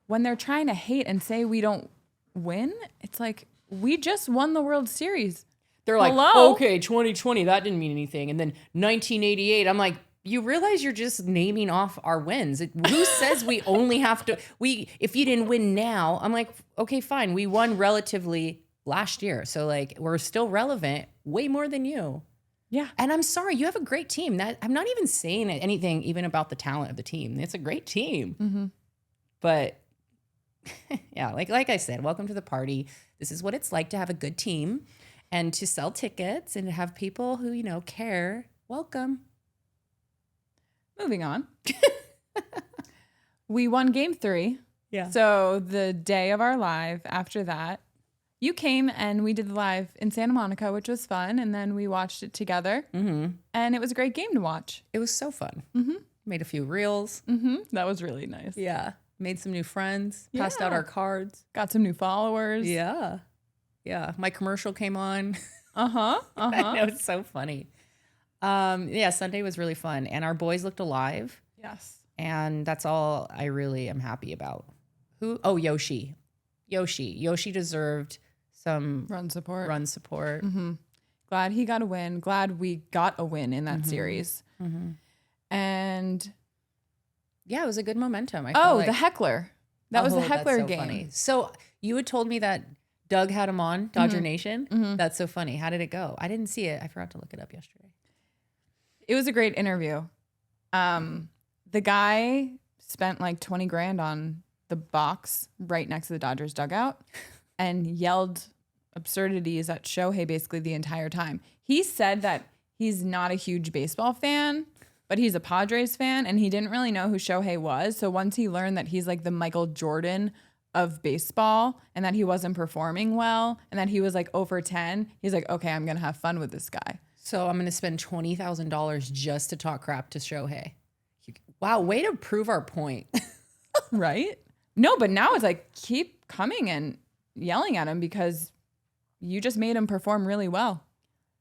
they're trying to hate and say we don't win. It's like, we just won the World Series. They're like, Hello? okay, 2020, that didn't mean anything. And then 1988, I'm like, you realize you're just naming off our wins. Who says we only have to, if you didn't win now, I'm like, okay, fine. We won relatively last year. So like, we're still relevant way more than you. Yeah. And I'm sorry, you have a great team. I'm not even saying anything even about the talent of the team. It's a great team. But Yeah, like I said, welcome to the party. This is what it's like to have a good team and to sell tickets and to have people who, care. Welcome. Moving on. We won game 3. Yeah. So the day of our live after that, you came and we did the live in Santa Monica, which was fun. And then we watched it together. Mm-hmm. And it was a great game to watch. It was so fun. Mm-hmm. Made a few reels. Mm-hmm. That was really nice. Yeah. Made some new friends. Passed out our cards. Got some new followers. Yeah. Yeah. My commercial came on. Uh-huh. I know, it's so funny. Yeah, Sunday was really fun. And our boys looked alive. Yes. And that's all I really am happy about. Who? Oh, Yoshi. Yoshi deserved some Run support. Mm-hmm. Glad he got a win. Glad we got a win in that series. Mm-hmm. And yeah, it was a good momentum. I felt the heckler. That was the heckler that's so game. Funny. So you had told me that Doug had him on Dodger Nation. Mm-hmm. That's so funny. How did it go? I didn't see it. I forgot to look it up yesterday. It was a great interview. The guy spent like 20 grand on the box right next to the Dodgers dugout and yelled absurdities at Shohei basically the entire time. He said that he's not a huge baseball fan, but he's a Padres fan, and he didn't really know who Shohei was. So once he learned that he's like the Michael Jordan of baseball and that he wasn't performing well and that he was like over 10, he's like, okay, I'm going to have fun with this guy. So I'm going to spend $20,000 just to talk crap to Shohei. Wow, way to prove our point. Right? No, but now it's like, keep coming and yelling at him because you just made him perform really well.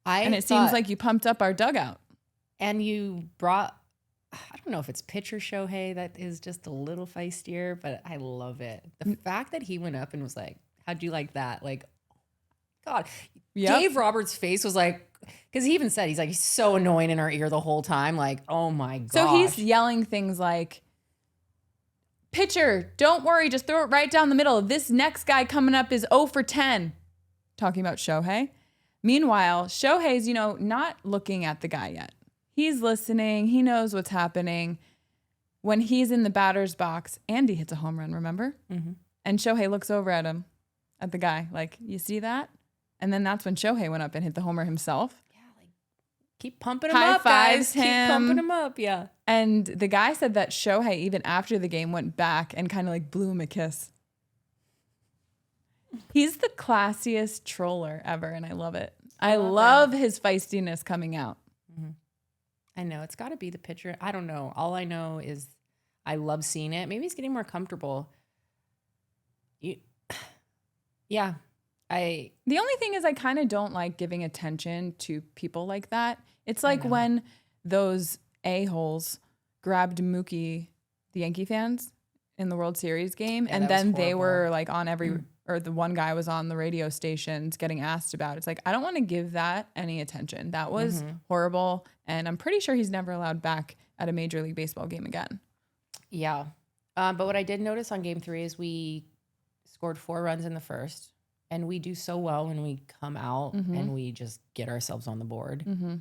And it seems like you pumped up our dugout. And you brought, I don't know if it's pitcher Shohei that is just a little feistier, but I love it. The fact that he went up and was like, how'd you like that? Like, God. Yep. Dave Roberts' face was like, because he even said, he's so annoying in our ear the whole time. Like, oh my gosh. So he's yelling things like, pitcher, don't worry, just throw it right down the middle. This next guy coming up is 0 for 10. Talking about Shohei. Meanwhile, Shohei's, not looking at the guy yet. He's listening. He knows what's happening. When he's in the batter's box, Andy hits a home run, remember? Mm-hmm. And Shohei looks over at him, at the guy, like, you see that? And then that's when Shohei went up and hit the homer himself. Yeah, like, keep pumping him up, guys. Him. Keep pumping him up, yeah. And the guy said that Shohei, even after the game, went back and kind of like blew him a kiss. He's the classiest troller ever, and I love it. I love his feistiness coming out. Mm-hmm. I know. It's got to be the pitcher. I don't know. All I know is I love seeing it. Maybe he's getting more comfortable. Yeah. The only thing is I kind of don't like giving attention to people like that. It's like when those a-holes grabbed Mookie, the Yankee fans, in the World Series game, and then they were like on every... or the one guy was on the radio stations getting asked about it. It's like, I don't want to give that any attention. That was horrible. And I'm pretty sure he's never allowed back at a Major League Baseball game again. Yeah. But what I did notice on game 3 is we scored 4 runs in the first. And we do so well when we come out and we just get ourselves on the board. Mm-hmm.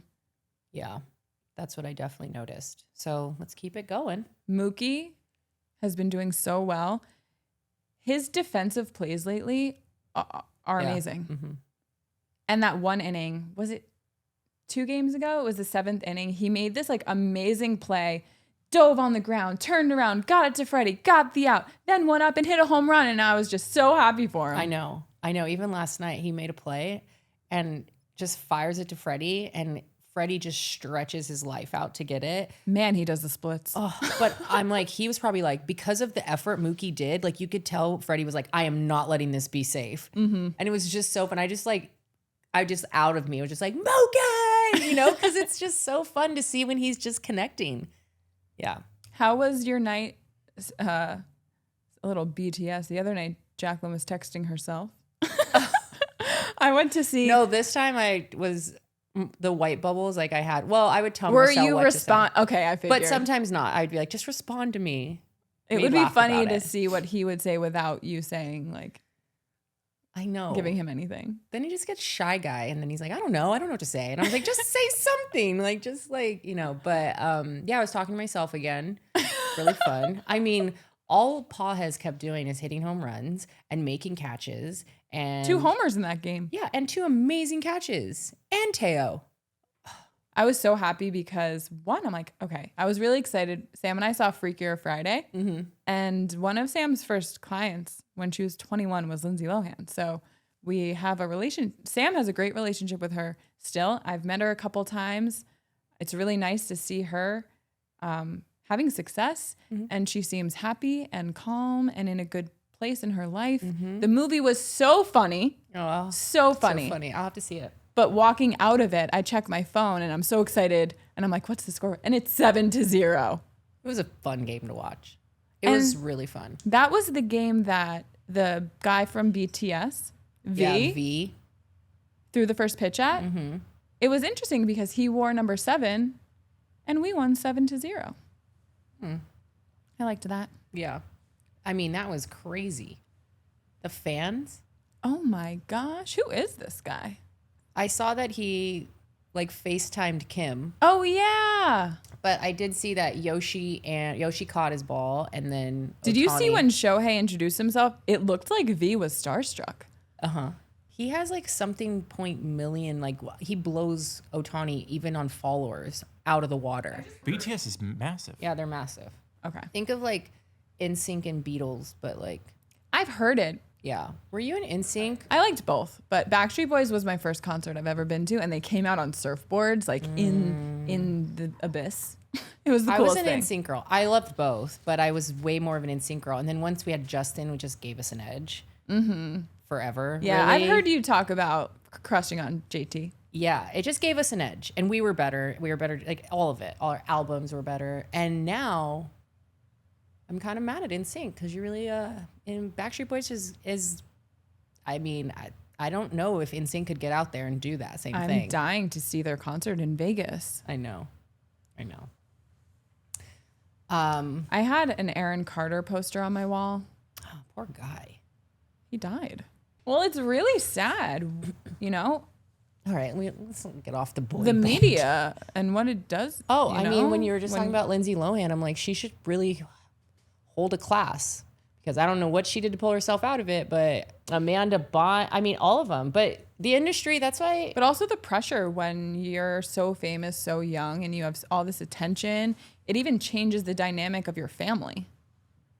Yeah. That's what I definitely noticed. So let's keep it going. Mookie has been doing so well. His defensive plays lately are amazing. Mm-hmm. And that one inning, was it 2 games ago? It was the 7th inning. He made this like amazing play, dove on the ground, turned around, got it to Freddie, got the out, then went up and hit a home run. And I was just so happy for him. I know. Even last night he made a play and just fires it to Freddie, and Freddie just stretches his life out to get it. Man, he does the splits. Oh, but I'm like, he was probably like, because of the effort Mookie did, like you could tell Freddie was like, I am not letting this be safe. Mm-hmm. And it was just so fun. I just out of me, I was just like, Mookie, because it's just so fun to see when he's just connecting. Yeah. How was your night? A little BTS. The other night, Jacqueline was texting herself. I went to see. No, this time I was the white bubbles like I had. Well, I would tell Were Marcel you what respond? Okay, I figured. But sometimes not. I'd be like, just respond to me. It would be funny to see what he would say without you saying like. I know. Giving him anything. Then he just gets shy guy, and then he's like, I don't know what to say. And I was like, just say something, like just like But yeah, I was talking to myself again. Really fun. I mean, all Pa has kept doing is hitting home runs and making catches and 2 homers in that game. Yeah, and 2 amazing catches. And Teo. I was so happy because one, I'm like, okay, I was really excited. Sam and I saw Freakier Friday, and one of Sam's first clients when she was 21 was Lindsay Lohan. So we have a relation. Sam has a great relationship with her still. I've met her a couple times. It's really nice to see her having success, and she seems happy and calm and in a good place in her life. The movie was so funny. Oh, so funny. So funny. I'll have to see it. But walking out of it, I check my phone and I'm so excited. And I'm like, what's the score? And it's 7-0. It was a fun game to watch. It was really fun. That was the game that the guy from BTS, V, threw the first pitch at. It was interesting because he wore number 7 and we won 7-0. I liked that. Yeah. I mean, that was crazy. The fans. Oh my gosh. Who is this guy? I saw that he like FaceTimed Kim. Oh yeah. But I did see that Yoshi caught his ball, and then Did you see Ohtani- when Shohei introduced himself? It looked like V was starstruck. He has like something point million, like he blows Ohtani even on followers out of the water. BTS is massive. Yeah, they're massive. Okay. Think of like NSYNC and Beatles, but like, I've heard it. yeah. Were you in NSYNC? I liked both, but Backstreet Boys was my first concert I've ever been to, and they came out on surfboards, like in the abyss. It was the I coolest was an thing. NSYNC girl. I loved both, but I was way more of an NSYNC girl. And then once we had Justin, it just gave us an edge. Forever. Yeah, really. I've heard you talk about crushing on JT. Yeah, it just gave us an edge, and we were better. We were better, like all of it. All our albums were better, and now I'm kind of mad at NSYNC because you really in Backstreet Boys is I mean, I don't know if NSYNC could get out there and do that same I'm thing. dying to see their concert in Vegas. I know. I had an Aaron Carter poster on my wall. Oh, poor guy. He died. Well, it's really sad, you know, All right, let's get off the boy. the band. media and what it does. Oh, you I know, mean, when you were just talking about Lindsay Lohan, I'm like, she should really hold a class because I don't know what she did to pull herself out of it, but Amanda Bond, I mean, all of them. But the industry, that's why. But also the pressure when you're so famous, so young, and you have all this attention, it even changes the dynamic of your family.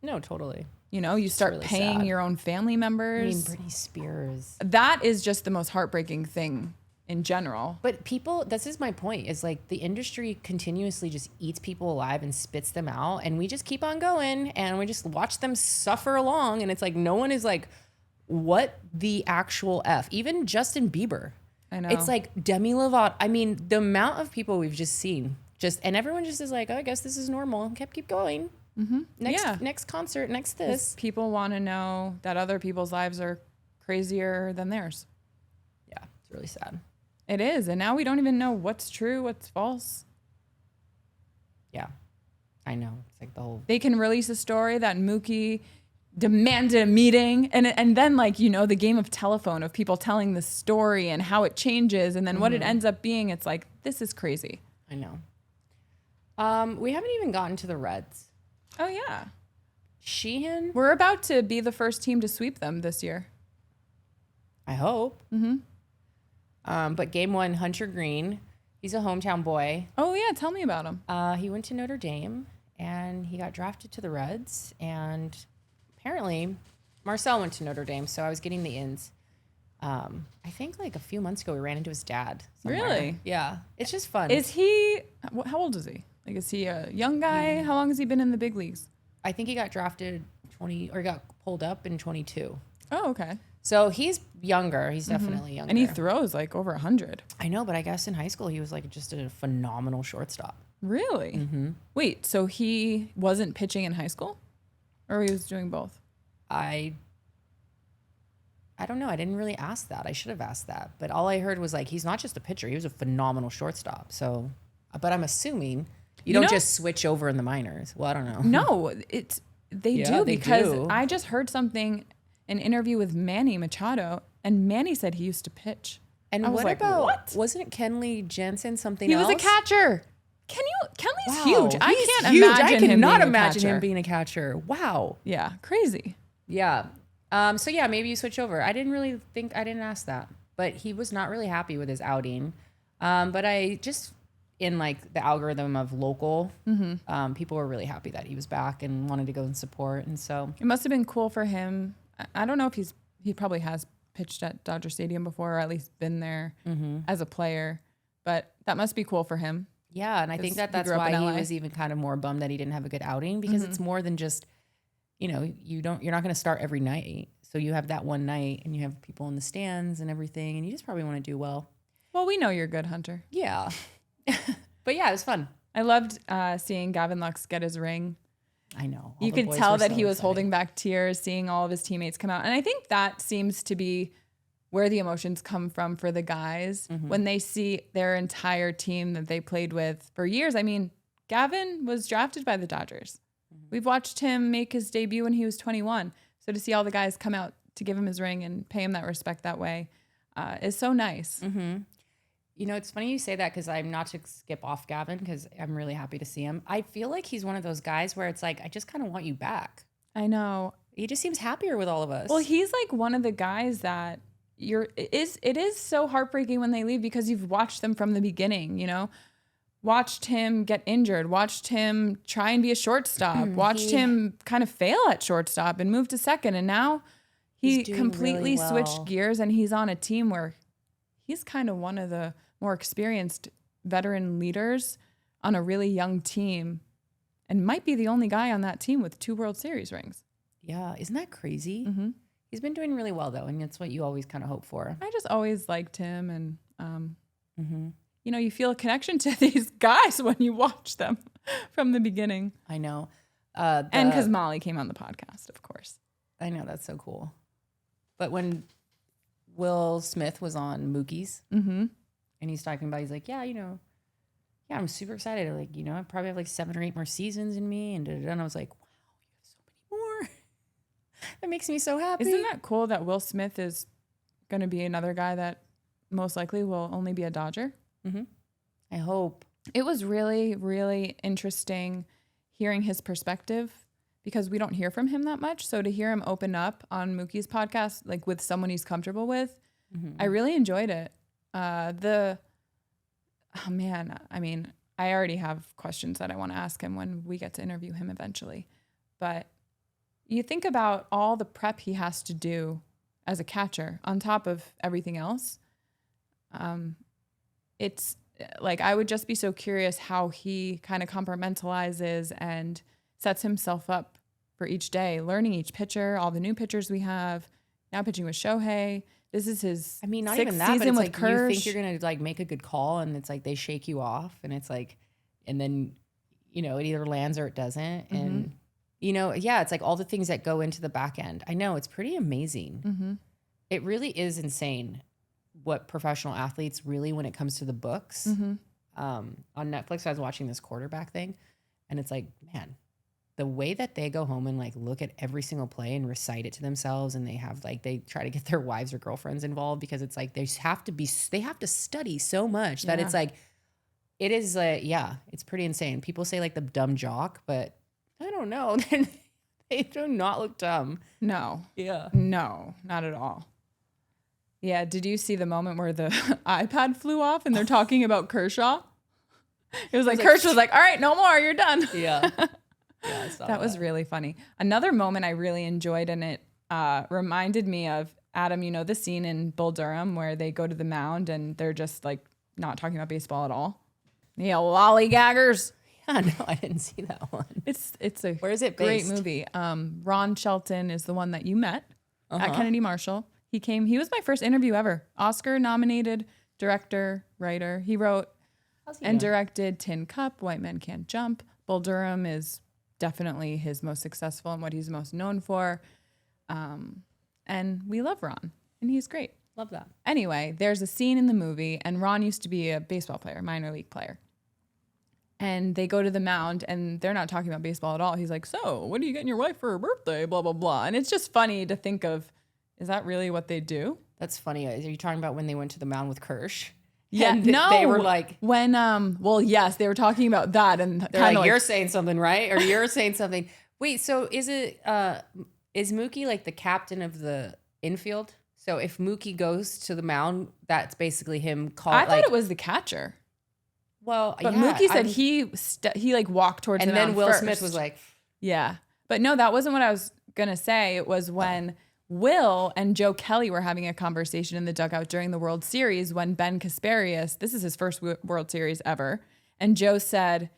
No, totally. You know, you start really paying sad. your own family I members. mean, Britney Spears. That is just the most heartbreaking thing in general. But people, this is my point, is like the industry continuously just eats people alive and spits them out. And we just keep on going and we just watch them suffer along. And it's like, no one is like, what the actual F? Even Justin Bieber. I know. It's like Demi Lovato. I mean, the amount of people we've just seen, and everyone just is like, oh, I guess this is normal. Keep going. Next concert, next this. People want to know that other people's lives are crazier than theirs. Yeah, it's really sad. It is. And now we don't even know what's true, what's false. Yeah, I know. It's like the whole. They can release a story that Mookie demanded a meeting and then like, you know, the game of telephone of people telling the story and how it changes and then what it ends up being. It's like, this is crazy. I know. We haven't even gotten to the Reds. Oh, yeah. Sheehan, We're about to be the first team to sweep them this year. I hope. But game 1, Hunter Green, he's a hometown boy. Oh, yeah. Tell me about him. He went to Notre Dame and he got drafted to the Reds. And apparently, Marcel went to Notre Dame, so I was getting the ins. I think like a few months ago, we ran into his dad. somewhere. Really? Yeah. It's just fun. Is he, how old is he? Like, is he a young guy? How long has he been in the big leagues? I think he got drafted got pulled up in 22. Oh, okay. So he's younger. He's definitely younger. And he throws like over 100. I know, but I guess in high school he was like just a phenomenal shortstop. Really? Wait, so he wasn't pitching in high school? Or he was doing both? I don't know. I didn't really ask that. I should have asked that. But all I heard was like, he's not just a pitcher. He was a phenomenal shortstop. So, but I'm assuming you don't know- just switch over in the minors. Well, I don't know. No, they Yeah, do they because do. I just heard an interview with Manny Machado, and Manny said he used to pitch. And I was what like, about, what? wasn't Kenley Jensen something He else? was a catcher. Can Kelly's Wow, huge. I he's can't huge. imagine I him cannot being a imagine catcher. him being a catcher. Wow. Yeah, crazy. Yeah. So yeah, maybe you switch over. I didn't ask that, but he was not really happy with his outing. But I just, in like the algorithm of local, people were really happy that he was back and wanted to go and support. And so It must have been cool for him. I don't know if he probably has pitched at Dodger Stadium before, or at least been there as a player, but that must be cool for him. yeah, and I think Because he that's grew up why in he LA. was even kind of more bummed that he didn't have a good outing, because it's more than just, you're not going to start every night. So you have that one night and you have people in the stands and everything, and you just probably want to do well. Well, we know you're a good hunter. Yeah. But yeah, it was fun. I loved seeing Gavin Lux get his ring. I know. You could tell that he was holding back tears, seeing all of his teammates come out. And I think that seems to be where the emotions come from for the guys when they see their entire team that they played with for years. I mean, Gavin was drafted by the Dodgers. We've watched him make his debut when he was 21. So to see all the guys come out to give him his ring and pay him that respect that way is so nice. It's funny you say that, because I'm not to skip off Gavin, because I'm really happy to see him. I feel like he's one of those guys where it's like, I just kind of want you back. I know. He just seems happier with all of us. Well, he's like one of the guys that it is so heartbreaking when they leave, because you've watched them from the beginning, watched him get injured, watched him try and be a shortstop, watched him kind of fail at shortstop and move to second. And now he He's doing completely really well. switched gears, and he's on a team where he's kind of one of the more experienced veteran leaders on a really young team, and might be the only guy on that team with 2 World Series rings. Yeah, isn't that crazy? He's been doing really well, though, and that's what you always kind of hope for. I just always liked him, and you feel a connection to these guys when you watch them from the beginning. I know. And because Molly came on the podcast, of course. I know, that's so cool. But when Will Smith was on Mookie's, and he's talking about, he's like, yeah, I'm super excited. Like, I probably have like 7 or 8 more seasons in me, and I was like, wow, you have so many more. That makes me so happy. Isn't that cool that Will Smith is going to be another guy that most likely will only be a Dodger? I hope. It was really, really interesting hearing his perspective, because we don't hear from him that much. So to hear him open up on Mookie's podcast, like with someone he's comfortable with, I really enjoyed it. I already have questions that I want to ask him when we get to interview him eventually. But you think about all the prep he has to do as a catcher on top of everything else. It's like, I would just be so curious how he kind of compartmentalizes and sets himself up for each day, learning each pitcher, all the new pitchers we have, now pitching with Shohei. This is his not 6th even that, but season it's with like Kersh. you think you're going to like make a good call, and it's like they shake you off, and it's like, and then, it either lands or it doesn't. And, it's like all the things that go into the back end. I know, it's pretty amazing. It really is insane what professional athletes really, when it comes to the books. On Netflix, I was watching this quarterback thing, and it's like, man, the way that they go home and like look at every single play and recite it to themselves, and they have like, they try to get their wives or girlfriends involved, because it's like they have to study so much that it's like, it is it's pretty insane. People say like the dumb jock, but I don't know. They do not look dumb. No. Yeah. No, not at all. Yeah. Did you see the moment where the iPad flew off and they're talking about Kershaw? It was like Kershaw was like, all right, no more, you're done. Yeah. I saw That was really funny. Another moment I really enjoyed, and it reminded me of, Adam, the scene in Bull Durham where they go to the mound and they're just like not talking about baseball at all. Yeah, lollygaggers. Yeah, no, I didn't see that one. It's a Where is it great based? movie. Ron Shelton is the one that you met at Kennedy Marshall. He was my first interview ever. Oscar nominated director, writer. He wrote and directed Tin Cup, White Men Can't Jump. Bull Durham is definitely his most successful and what he's most known for. And we love Ron, and he's great. Love that. Anyway, there's a scene in the movie, and Ron used to be a baseball player, minor league player. And they go to the mound, and they're not talking about baseball at all. He's like, so what are you getting your wife for her birthday? Blah, blah, blah. And it's just funny to think of, is that really what they do? That's funny. Are you talking about when they went to the mound with Kersh? Yeah, And no. they were like, when well, yes, they were talking about that, and they're kind like, of you're saying something, right? Or you're saying something. Wait, so is Mookie like the captain of the infield? So if Mookie goes to the mound, that's basically him calling. I thought it was the catcher, Well, but yeah, Mookie said he like walked towards and the then mound Will first. Smith was like, yeah, but no, that wasn't what I was gonna say. It was when Will and Joe Kelly were having a conversation in the dugout during the World Series when Ben Kasparius, this is his first World Series ever, and Joe said,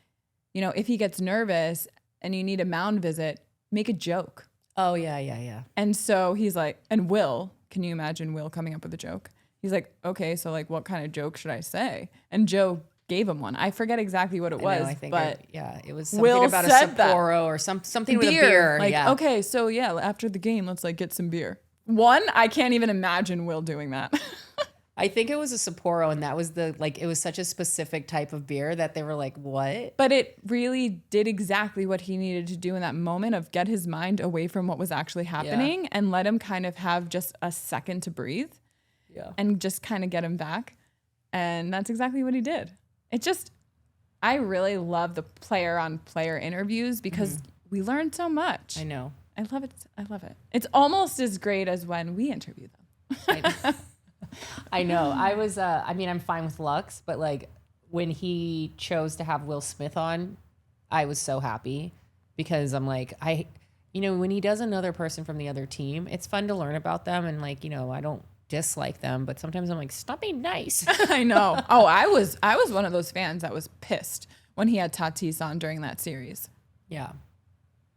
you know, if he gets nervous and you need a mound visit, make a joke. oh yeah. And so he's like, and Will, can you imagine Will coming up with a joke? He's like, okay, so like, what kind of joke should I say? And Joe gave him one. I forget exactly what it was, I think but it was something Will about a said that. Sapporo or something with a beer. Like, yeah. okay, so yeah, after the game, let's like get some beer. One, I can't even imagine Will doing that. I think it was a Sapporo, and that was it was such a specific type of beer that they were like, what? But it really did exactly what he needed to do in that moment of get his mind away from what was actually happening and let him kind of have just a second to breathe and just kind of get him back. And that's exactly what he did. It just, I really love the player on player interviews because we learn so much. I know. I love it. I love it. It's almost as great as when we interview them. I know. I was, I'm fine with Lux, but like when he chose to have Will Smith on, I was so happy because I'm like, when he does another person from the other team, it's fun to learn about them. And like, I don't dislike them, but sometimes I'm like, stop being nice. I know. Oh, I was one of those fans that was pissed when he had Tatis on during that series. Yeah.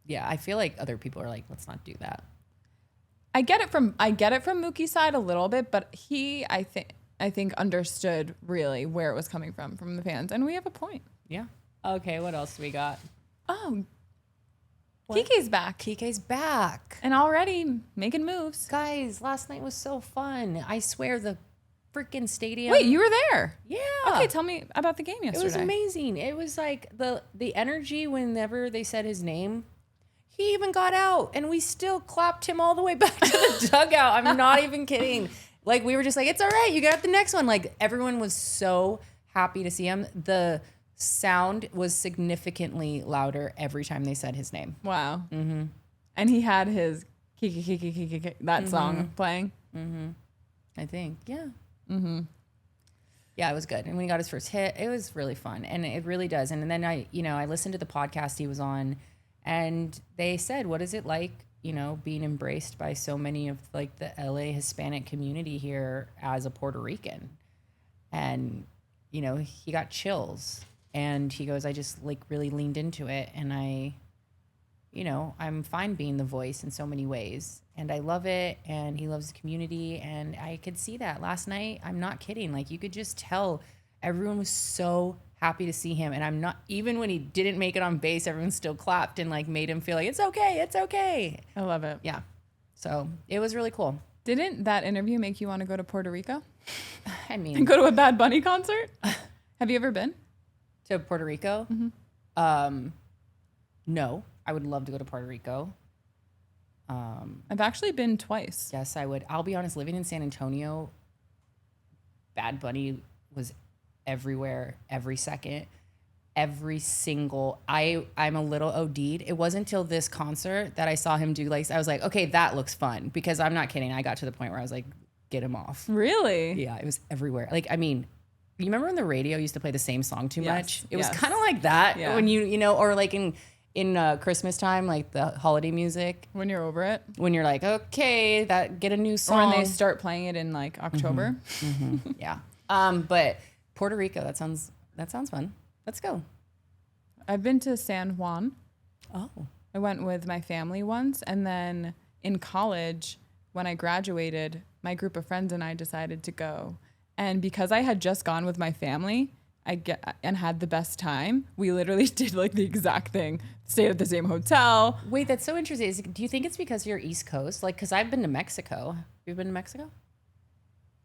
Yeah. I feel like other people are like, let's not do that. I get it from Mookie's side a little bit, but I think understood really where it was coming from the fans, and we have a point. Yeah. Okay, what else do we got? Oh, Kike's back. Kike's back. And already making moves. Guys, last night was so fun. I swear the freaking stadium. Wait, you were there? Yeah. Okay, tell me about the game yesterday. It was amazing. It was like the energy whenever they said his name. He even got out and we still clapped him all the way back to the dugout. I'm not even kidding. Like we were just like, it's all right. You got the next one. Like everyone was so happy to see him. The sound was significantly louder every time they said his name. Wow. Mm-hmm. And he had his Kiki, that song playing. Mm-hmm. I think. Yeah. Mm-hmm. Yeah, it was good. And when he got his first hit, it was really fun. And it really does. And then I listened to the podcast he was on, and they said, what is it like, being embraced by so many of like the LA Hispanic community here as a Puerto Rican? And, he got chills and he goes, I just like really leaned into it. And I'm fine being the voice in so many ways and I love it. And he loves the community. And I could see that last night. I'm not kidding. Like you could just tell everyone was so happy to see him. And I'm not, even when he didn't make it on base, everyone still clapped and like made him feel like it's okay. I love it. Yeah. So it was really cool. Didn't that interview make you want to go to Puerto Rico? I mean, and go to a Bad Bunny concert? Have you ever been to Puerto Rico? Mm-hmm. No, I would love to go to Puerto Rico. I've actually been twice. Yes, I would. I'll be honest, living in San Antonio, Bad Bunny was everywhere, every second, every single. I'm a little OD'd. It wasn't until this concert that I saw him do like, I was like, okay, that looks fun, because I'm not kidding. I got to the point where I was like, get him off. Really? Yeah, it was everywhere. Like, I mean, you remember when the radio used to play the same song too much? It was yes. kind of like that when you or like in Christmas time, like the holiday music. When you're over it. When you're like, okay, get a new song. Or when they start playing it in like October. Mm-hmm. Mm-hmm. Yeah. But Puerto Rico, that sounds fun. Let's go. I've been to San Juan. Oh. I went with my family once, and then in college, when I graduated, my group of friends and I decided to go. And because I had just gone with my family, and had the best time, we literally did like the exact thing. Stayed at the same hotel. Wait, that's so interesting. Do you think it's because you're East Coast? Like, because I've been to Mexico. Have you been to Mexico?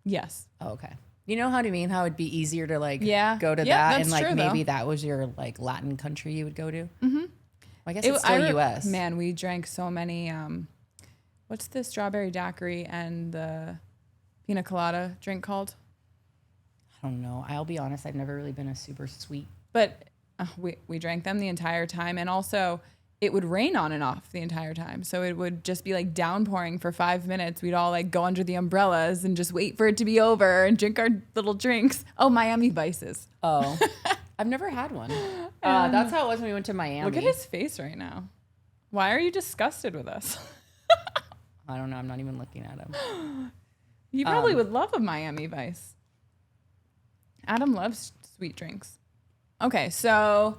Yes. Oh, okay. You know how to mean how it'd be easier to like go to that, that's and like true, maybe though. that was your like Latin country you would go to. Mm-hmm. Well, I guess it's still U.S. Man, we drank so many. What's the strawberry daiquiri and the pina colada drink called? I don't know. I'll be honest. I've never really been a super sweet. But we drank them the entire time. And also, it would rain on and off the entire time. So it would just be like downpouring for 5 minutes. We'd all like go under the umbrellas and just wait for it to be over and drink our little drinks. Oh, Miami Vices. Oh, I've never had one. That's how it was when we went to Miami. Look at his face right now. Why are you disgusted with us? I don't know. I'm not even looking at him. You probably would love a Miami Vice. Adam loves sweet drinks. Okay, so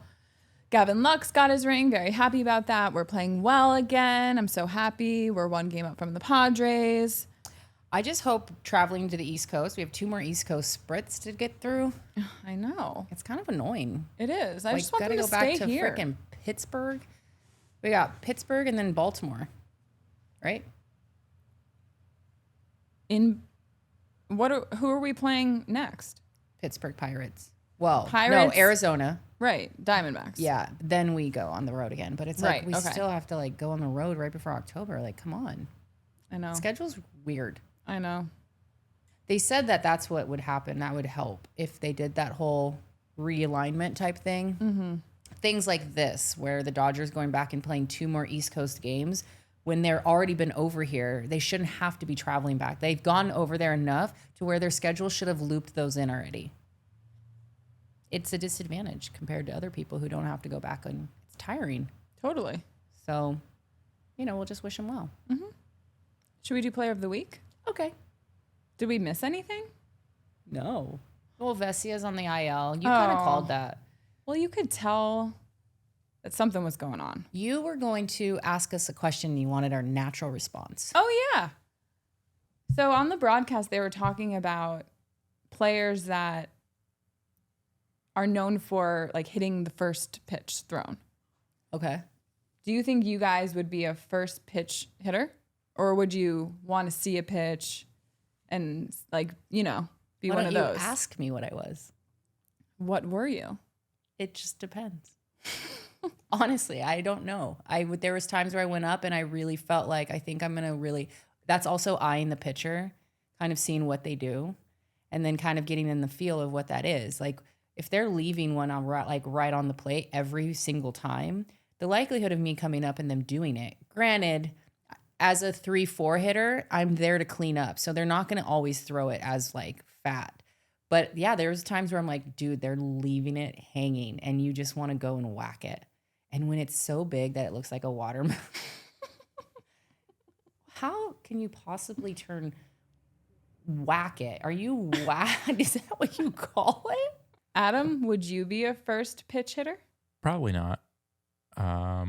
Gavin Lux got his ring. Very happy about that. We're playing well again. I'm so happy. We're 1 game up from the Padres. I just hope traveling to the East Coast, we have 2 more East Coast spritz to get through. I know. It's kind of annoying. It is. I just want gotta them to go back stay to here. freaking Pittsburgh. We got Pittsburgh and then Baltimore, right? Who are we playing next? Pittsburgh Pirates. Well, Pirates? no, Arizona. Right, Diamondbacks. Yeah, then we go on the road again. But it's Right, like we okay. still have to like go on the road right before October. Like, come on. I know. Schedule's weird. I know. They said that that's what would happen. That would help if they did that whole realignment type thing. Mm-hmm. Things like this, where the Dodgers going back and playing 2 more East Coast games when they're already been over here. They shouldn't have to be traveling back. They've gone over there enough to where their schedule should have looped those in already. It's a disadvantage compared to other people who don't have to go back, and it's tiring. Totally. So, we'll just wish them well. Should we do Player of the Week? Okay. Did we miss anything? No. Well, Vesia's on the IL. You kind of called that. Well, you could tell that something was going on. You were going to ask us a question and you wanted our natural response. Oh, yeah. So on the broadcast, they were talking about players that are known for like hitting the first pitch thrown. Okay. Do you think you guys would be a first pitch hitter? Or would you want to see a pitch and be Why one don't of you those? ask me what I was? What were you? It just depends. Honestly, I don't know. There was times where I went up and I really felt like I think I'm going to really, that's also eyeing the pitcher, kind of seeing what they do and then kind of getting in the feel of what that is. Like if they're leaving one on right on the plate every single time, the likelihood of me coming up and them doing it, granted, as a 3-4 hitter, I'm there to clean up. So they're not going to always throw it as like fat. But yeah, there's times where I'm like, dude, they're leaving it hanging and you just want to go and whack it. And when it's so big that it looks like a watermelon, how can you possibly whack it? Are you whack? Is that what you call it? Adam, would you be a first pitch hitter? Probably not. I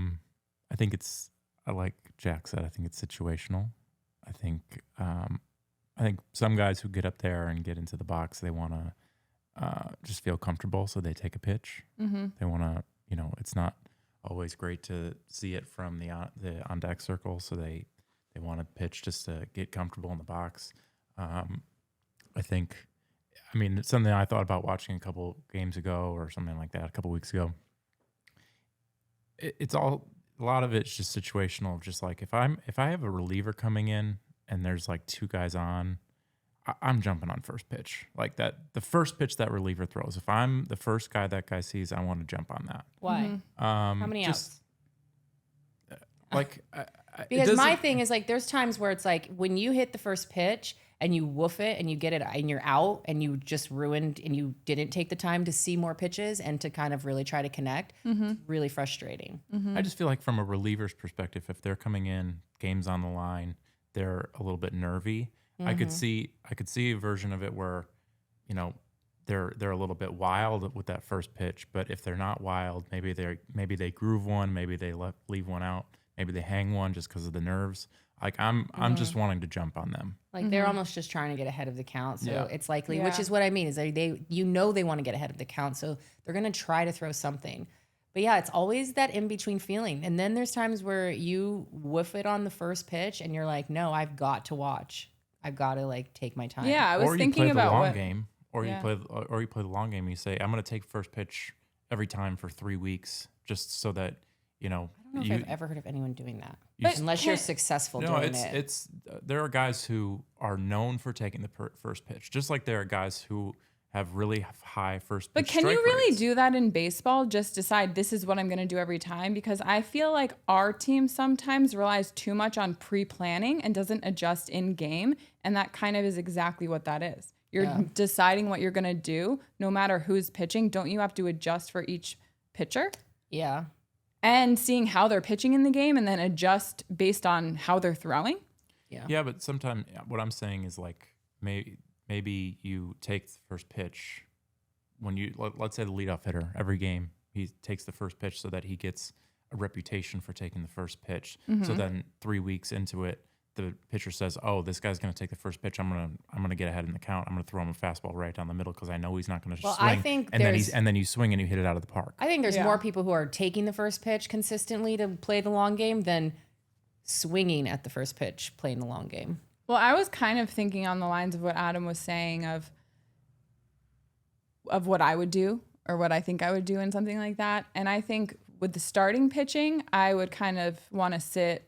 think like Jack said, I think it's situational. I think some guys who get up there and get into the box, they want to just feel comfortable, so they take a pitch. Mm-hmm. They want to, it's not always great to see it from the on deck circle, so they want to pitch just to get comfortable in the box. It's something I thought about watching a couple games ago or something like that, a couple weeks ago. It's all, a lot of it's just situational. Just like if I have a reliever coming in and there's like 2 guys on, I'm jumping on first pitch. Like that, the first pitch that reliever throws, if I'm the first guy that guy sees, I want to jump on that. Why? How many outs? Because my thing is like, there's times where it's like when you hit the first pitch and you woof it and you get it and you're out and you just ruined and you didn't take the time to see more pitches and to kind of really try to connect. It's really frustrating. I just feel like from a reliever's perspective, if they're coming in, game's on the line, they're a little bit nervy. I could see a version of it where, they're a little bit wild with that first pitch. But if they're not wild, maybe they groove one, maybe they leave one out, maybe they hang one just because of the nerves. Like I'm just wanting to jump on them. Like they're almost just trying to get ahead of the count. So Yeah. it's likely, which is what I mean, is they want to get ahead of the count. So they're going to try to throw something. But yeah, it's always that in-between feeling. And then there's times where you woof it on the first pitch and you're like, no, I've got to watch. I've got to like take my time. Yeah, I was thinking about you play the long what game, or Yeah. you play the long game. And you say, I'm going to take first pitch every time for 3 weeks, just so that I don't know if I've ever heard of anyone doing that. But Unless you're successful doing it's there are guys who are known for taking the first pitch, just like there are guys who have really high first pitch But can you strike really rates. do that in baseball? Just decide this is what I'm going to do every time? Because I feel like our team sometimes relies too much on pre-planning and doesn't adjust in game. And that kind of is exactly what that is. You're deciding what you're going to do no matter who's pitching. Don't you have to adjust for each pitcher? Yeah. And seeing how they're pitching in the game and then adjust based on how they're throwing? Yeah, but sometimes what I'm saying is like maybe you take the first pitch when let's say the leadoff hitter every game, he takes the first pitch so that he gets a reputation for taking the first pitch. So then 3 weeks into it, the pitcher says, "Oh, this guy's going to take the first pitch. I'm gonna get ahead in the count. I'm going to throw him a fastball right down the middle because I know he's not going to swing." I think and then you swing and you hit it out of the park. I think there's more people who are taking the first pitch consistently to play the long game than swinging at the first pitch playing the long game. Well, I was kind of thinking on the lines of what Adam was saying of what I would do or what I think I would do in something like that. And I think with the starting pitching, I would kind of want to sit,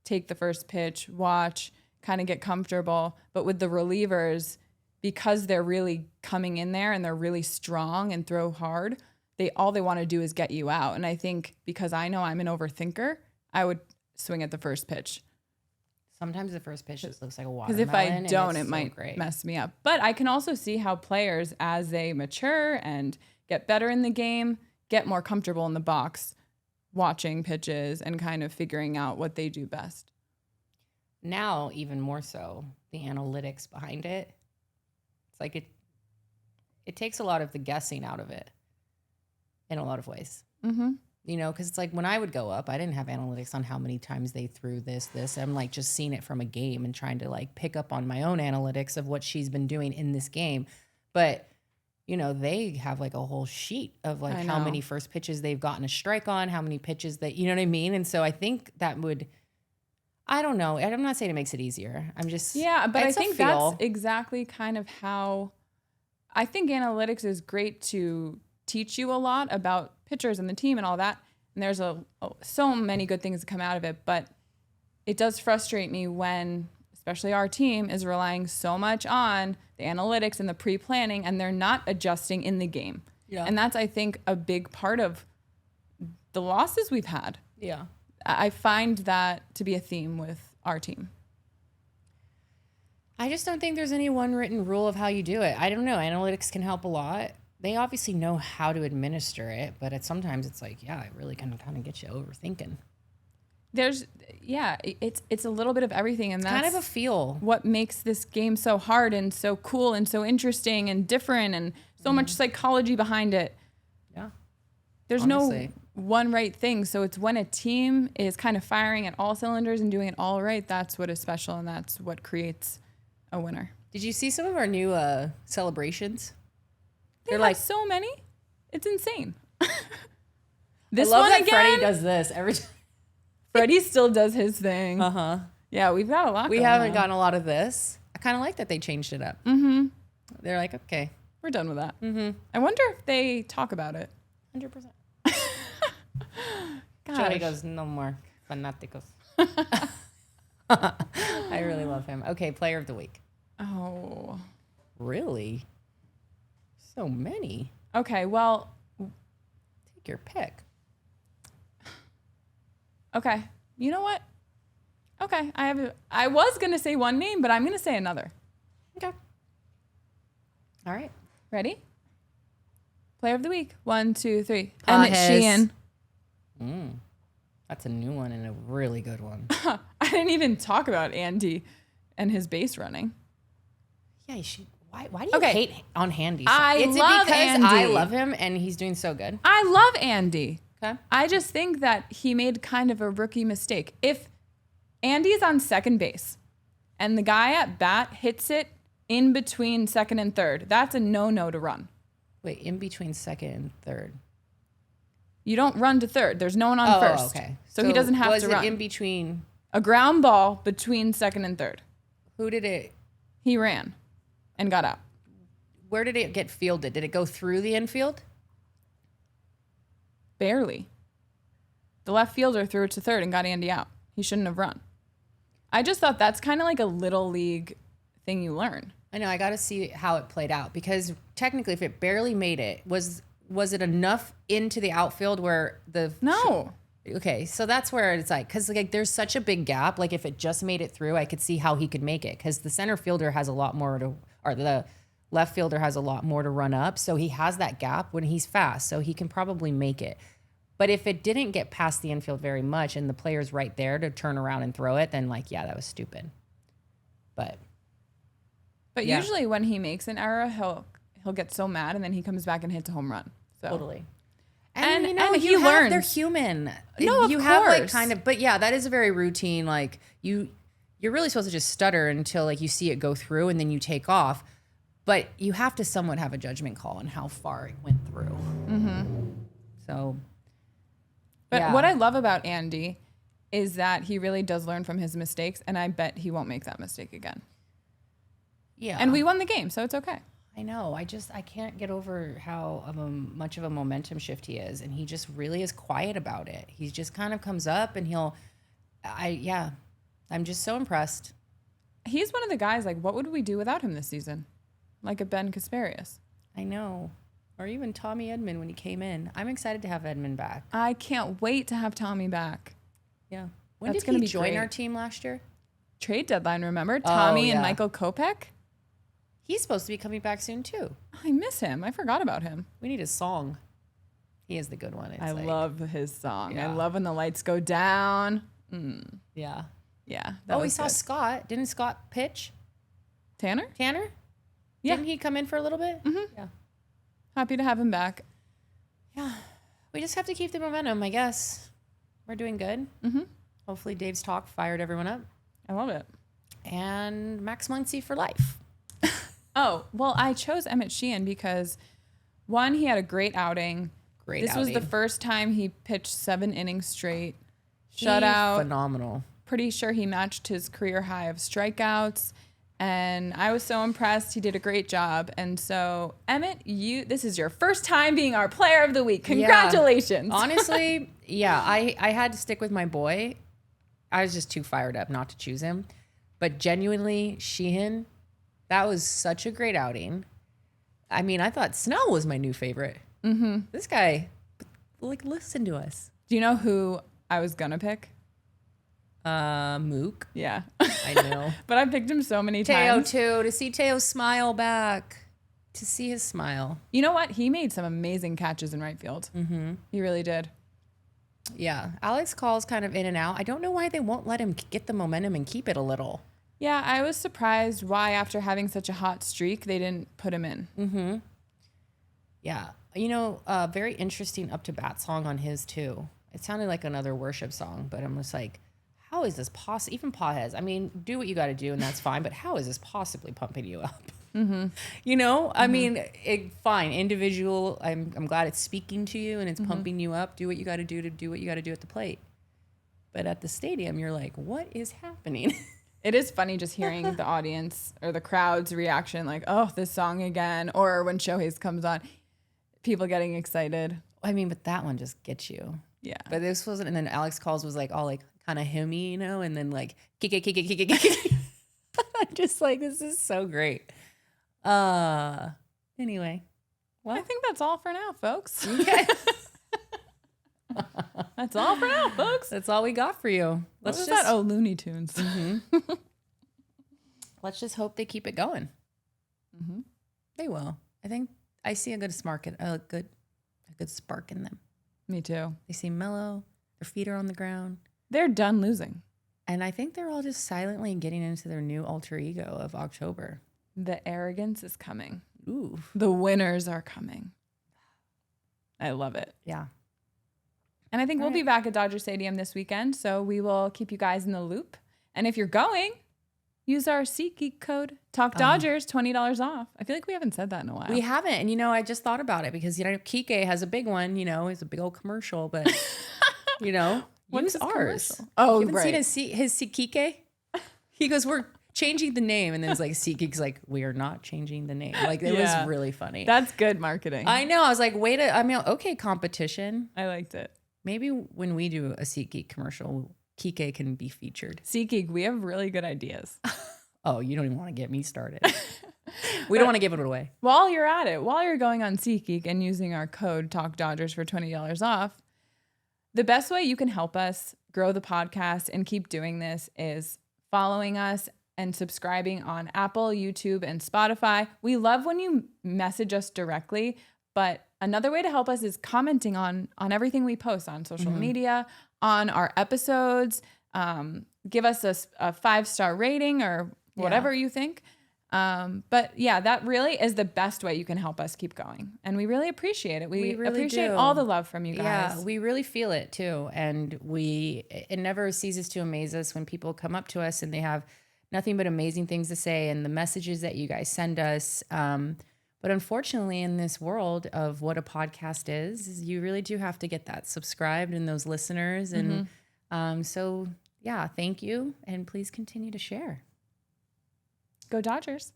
take the first pitch, watch, kind of get comfortable. But with the relievers, because they're really coming in there and they're really strong and throw hard, all they want to do is get you out. And I think because I know I'm an overthinker, I would swing at the first pitch. Sometimes the first pitch just looks like a Because watermelon. if I don't, it might mess me up. But I can also see how players, as they mature and get better in the game, get more comfortable in the box, watching pitches and kind of figuring out what they do best. Now, even more so, the analytics behind it. It's like it takes a lot of the guessing out of it in a lot of ways. Mm-hmm. You know, because it's like when I would go up, I didn't have analytics on how many times they threw this. I'm like just seeing it from a game and trying to like pick up on my own analytics of what she's been doing in this game. But, you know, they have like a whole sheet of like how many first pitches they've gotten a strike on, how many pitches that, you know what I mean? And so I think that would, I don't know. I'm not saying it makes it easier. I'm just, yeah, but I it's a think feel. that's exactly kind of how I think analytics is great to teach you a lot about pitchers and the team and all that. And there's so many good things that come out of it, but it does frustrate me when, especially our team, is relying so much on the analytics and the pre-planning, and they're not adjusting in the game. Yeah. And that's, I think, a big part of the losses we've had. Yeah. I find that to be a theme with our team. I just don't think there's any one written rule of how you do it. I don't know. Analytics can help a lot. They obviously know how to administer it, but sometimes it's like, yeah, it really can kind of get you overthinking. It's a little bit of everything, and that's kind of a feel. What makes this game so hard and so cool and so interesting and different and so much psychology behind it. Yeah. There's honestly. no one right thing. So it's when a team is kind of firing at all cylinders and doing it all right, that's what is special, and that's what creates a winner. Did you see some of our new celebrations? They're like so many. It's insane. This I love one that again. Freddie does this every time. Freddie still does his thing. Uh-huh. Yeah, we've got a lot. We haven't gotten a lot of this. I kind of like that they changed it up. Mm-hmm. They're like, okay, we're done with that. Mm-hmm. I wonder if they talk about it. 100%. Johnny goes, no more fanaticos. I really love him. Okay, player of the week. Oh. Really? So many. Okay, well. Take your pick. Okay. You know what? Okay. I was going to say one name, but I'm going to say another. Okay. All right. Ready? Player of the week. 1, 2, 3. Emmett Sheehan. That's a new one and a really good one. I didn't even talk about Andy and his base running. Yeah, why do you hate on Handy? Is love it because Andy. I love him and he's doing so good? I love Andy. Okay. I just think that he made kind of a rookie mistake. If Andy's on second base and the guy at bat hits it in between second and third, that's a no-no to run. Wait, in between second and third? You don't run to third. There's no one on first. Oh, okay. So he doesn't have to run. Was it in between? A ground ball between second and third. Who did it? He ran and got out. Where did it get fielded? Did it go through the infield? Barely. The left fielder threw it to third and got Andy out. He shouldn't have run. I just thought that's kind of like a little league thing you learn. I know. I got to see how it played out because technically, if it barely made it, was it enough into the outfield where the No. Okay, so that's where it's like, because like there's such a big gap. Like if it just made it through, I could see how he could make it because the center fielder has a lot more to, or the left fielder has a lot more to run up. So he has that gap when he's fast, so he can probably make it. But if it didn't get past the infield very much and the player's right there to turn around and throw it, then like, yeah, that was stupid. But yeah. Usually when he makes an error, he'll get so mad and then he comes back and hits a home run. So. Totally. And you know, he you have, learns. they're human. No, of you have like course. kind of, but yeah, that is a very routine. Like you're really supposed to just stutter until like you see it go through and then you take off. But you have to somewhat have a judgment call on how far it went through. Mm-hmm. So, But yeah. what I love about Andy is that he really does learn from his mistakes, and I bet he won't make that mistake again. Yeah. And we won the game, so it's okay. I know. I can't get over how much of a momentum shift he is. And he just really is quiet about it. He just kind of comes up and I'm just so impressed. He's one of the guys, like, what would we do without him this season? Like a Ben Kasparius. I know. Or even Tommy Edman when he came in. I'm excited to have Edman back. I can't wait to have Tommy back. Yeah. When That's did gonna he be join great. our team last year? Trade deadline, remember? Tommy and yeah. Michael Kopech? He's supposed to be coming back soon too. I miss him. I forgot about him. We need a song. He is the good one. It's I like, love his song. I Yeah. love when the lights go down. Yeah. Yeah. Oh, we was saw good. Scott. Didn't Scott pitch? Tanner? Tanner? Yeah. Didn't he come in for a little bit? Mm-hmm. Yeah. Happy to have him back. Yeah. We just have to keep the momentum, I guess. We're doing good. Mm-hmm. Hopefully Dave's talk fired everyone up. I love it. And Max Muncy for life. Oh, well, I chose Emmett Sheehan because, one, he had a great outing. This was the first time he pitched 7 innings straight. Shutout. Phenomenal. Pretty sure he matched his career high of strikeouts. And I was so impressed. He did a great job. And so, Emmett, this is your first time being our player of the week. Congratulations. Yeah. Honestly, yeah, I had to stick with my boy. I was just too fired up not to choose him. But genuinely, Sheehan, that was such a great outing. I mean, I thought Snell was my new favorite. Mm-hmm. This guy, like, listen to us. Do you know who I was going to pick? Mook. Yeah. I know. But I picked him so many Teo, times. too, to see Teo smile back. To see his smile. You know what? He made some amazing catches in right field. Mm-hmm. He really did. Yeah. Alex Call's kind of in and out. I don't know why they won't let him get the momentum and keep it a little. Yeah, I was surprised why, after having such a hot streak, they didn't put him in. Mm-hmm. Yeah. You know, very interesting up to bat song on his, too. It sounded like another worship song, but I'm just like, how is this possible? Even Pahez, I mean, do what you got to do, and that's fine, but how is this possibly pumping you up? Mm-hmm. You know, I mean, fine, individual. I'm glad it's speaking to you and it's pumping you up. Do what you got to do what you got to do at the plate. But at the stadium, you're like, what is happening? It is funny just hearing the audience or the crowd's reaction, like, oh, this song again. Or when Shohei's comes on, people getting excited. I mean, but that one just gets you. Yeah. But this wasn't, and then Alex Calls was like all like kind of hymny, you know, and then like kick it. I'm just like, this is so great. Anyway. Well, I think that's all for now, folks. Okay. That's all for now, folks. That's all we got for you. What was that? Oh, Looney Tunes. Let's just hope they keep it going. Mm-hmm. They will. I think I see a good spark in them. Me too. They seem mellow. Their feet are on the ground. They're done losing. And I think they're all just silently getting into their new alter ego of October. The arrogance is coming. Ooh. The winners are coming. I love it. Yeah. And I think we'll be back at Dodger Stadium this weekend, so we will keep you guys in the loop. And if you're going, use our SeatGeek code, Talk Dodgers, $20 off. I feel like we haven't said that in a while. We haven't. And, you know, I just thought about it because, you know, Kike has a big one, you know, it's a big old commercial, but, you know, What's use his ours. commercial? Oh, you haven't right. seen his Kike? He goes, we're changing the name. And then it's like, SeatGeek's like, we are not changing the name. Like, it was really funny. That's good marketing. I know. I was like, okay, competition. I liked it. Maybe when we do a SeatGeek commercial, Kike can be featured. SeatGeek, we have really good ideas. Oh, you don't even want to get me started. We don't want to give it away. While you're at it, while you're going on SeatGeek and using our code TalkDodgers for $20 off, the best way you can help us grow the podcast and keep doing this is following us and subscribing on Apple, YouTube, and Spotify. We love when you message us directly, but another way to help us is commenting on everything we post on social media, on our episodes. Give us a 5-star rating or whatever you think. But yeah, that really is the best way you can help us keep going. And we really appreciate it. We really appreciate all the love from you guys. Yeah, we really feel it too. And it never ceases to amaze us when people come up to us and they have nothing but amazing things to say and the messages that you guys send us. But unfortunately, in this world of what a podcast is you really do have to get that subscribed and those listeners. And so, yeah, thank you. And please continue to share. Go Dodgers.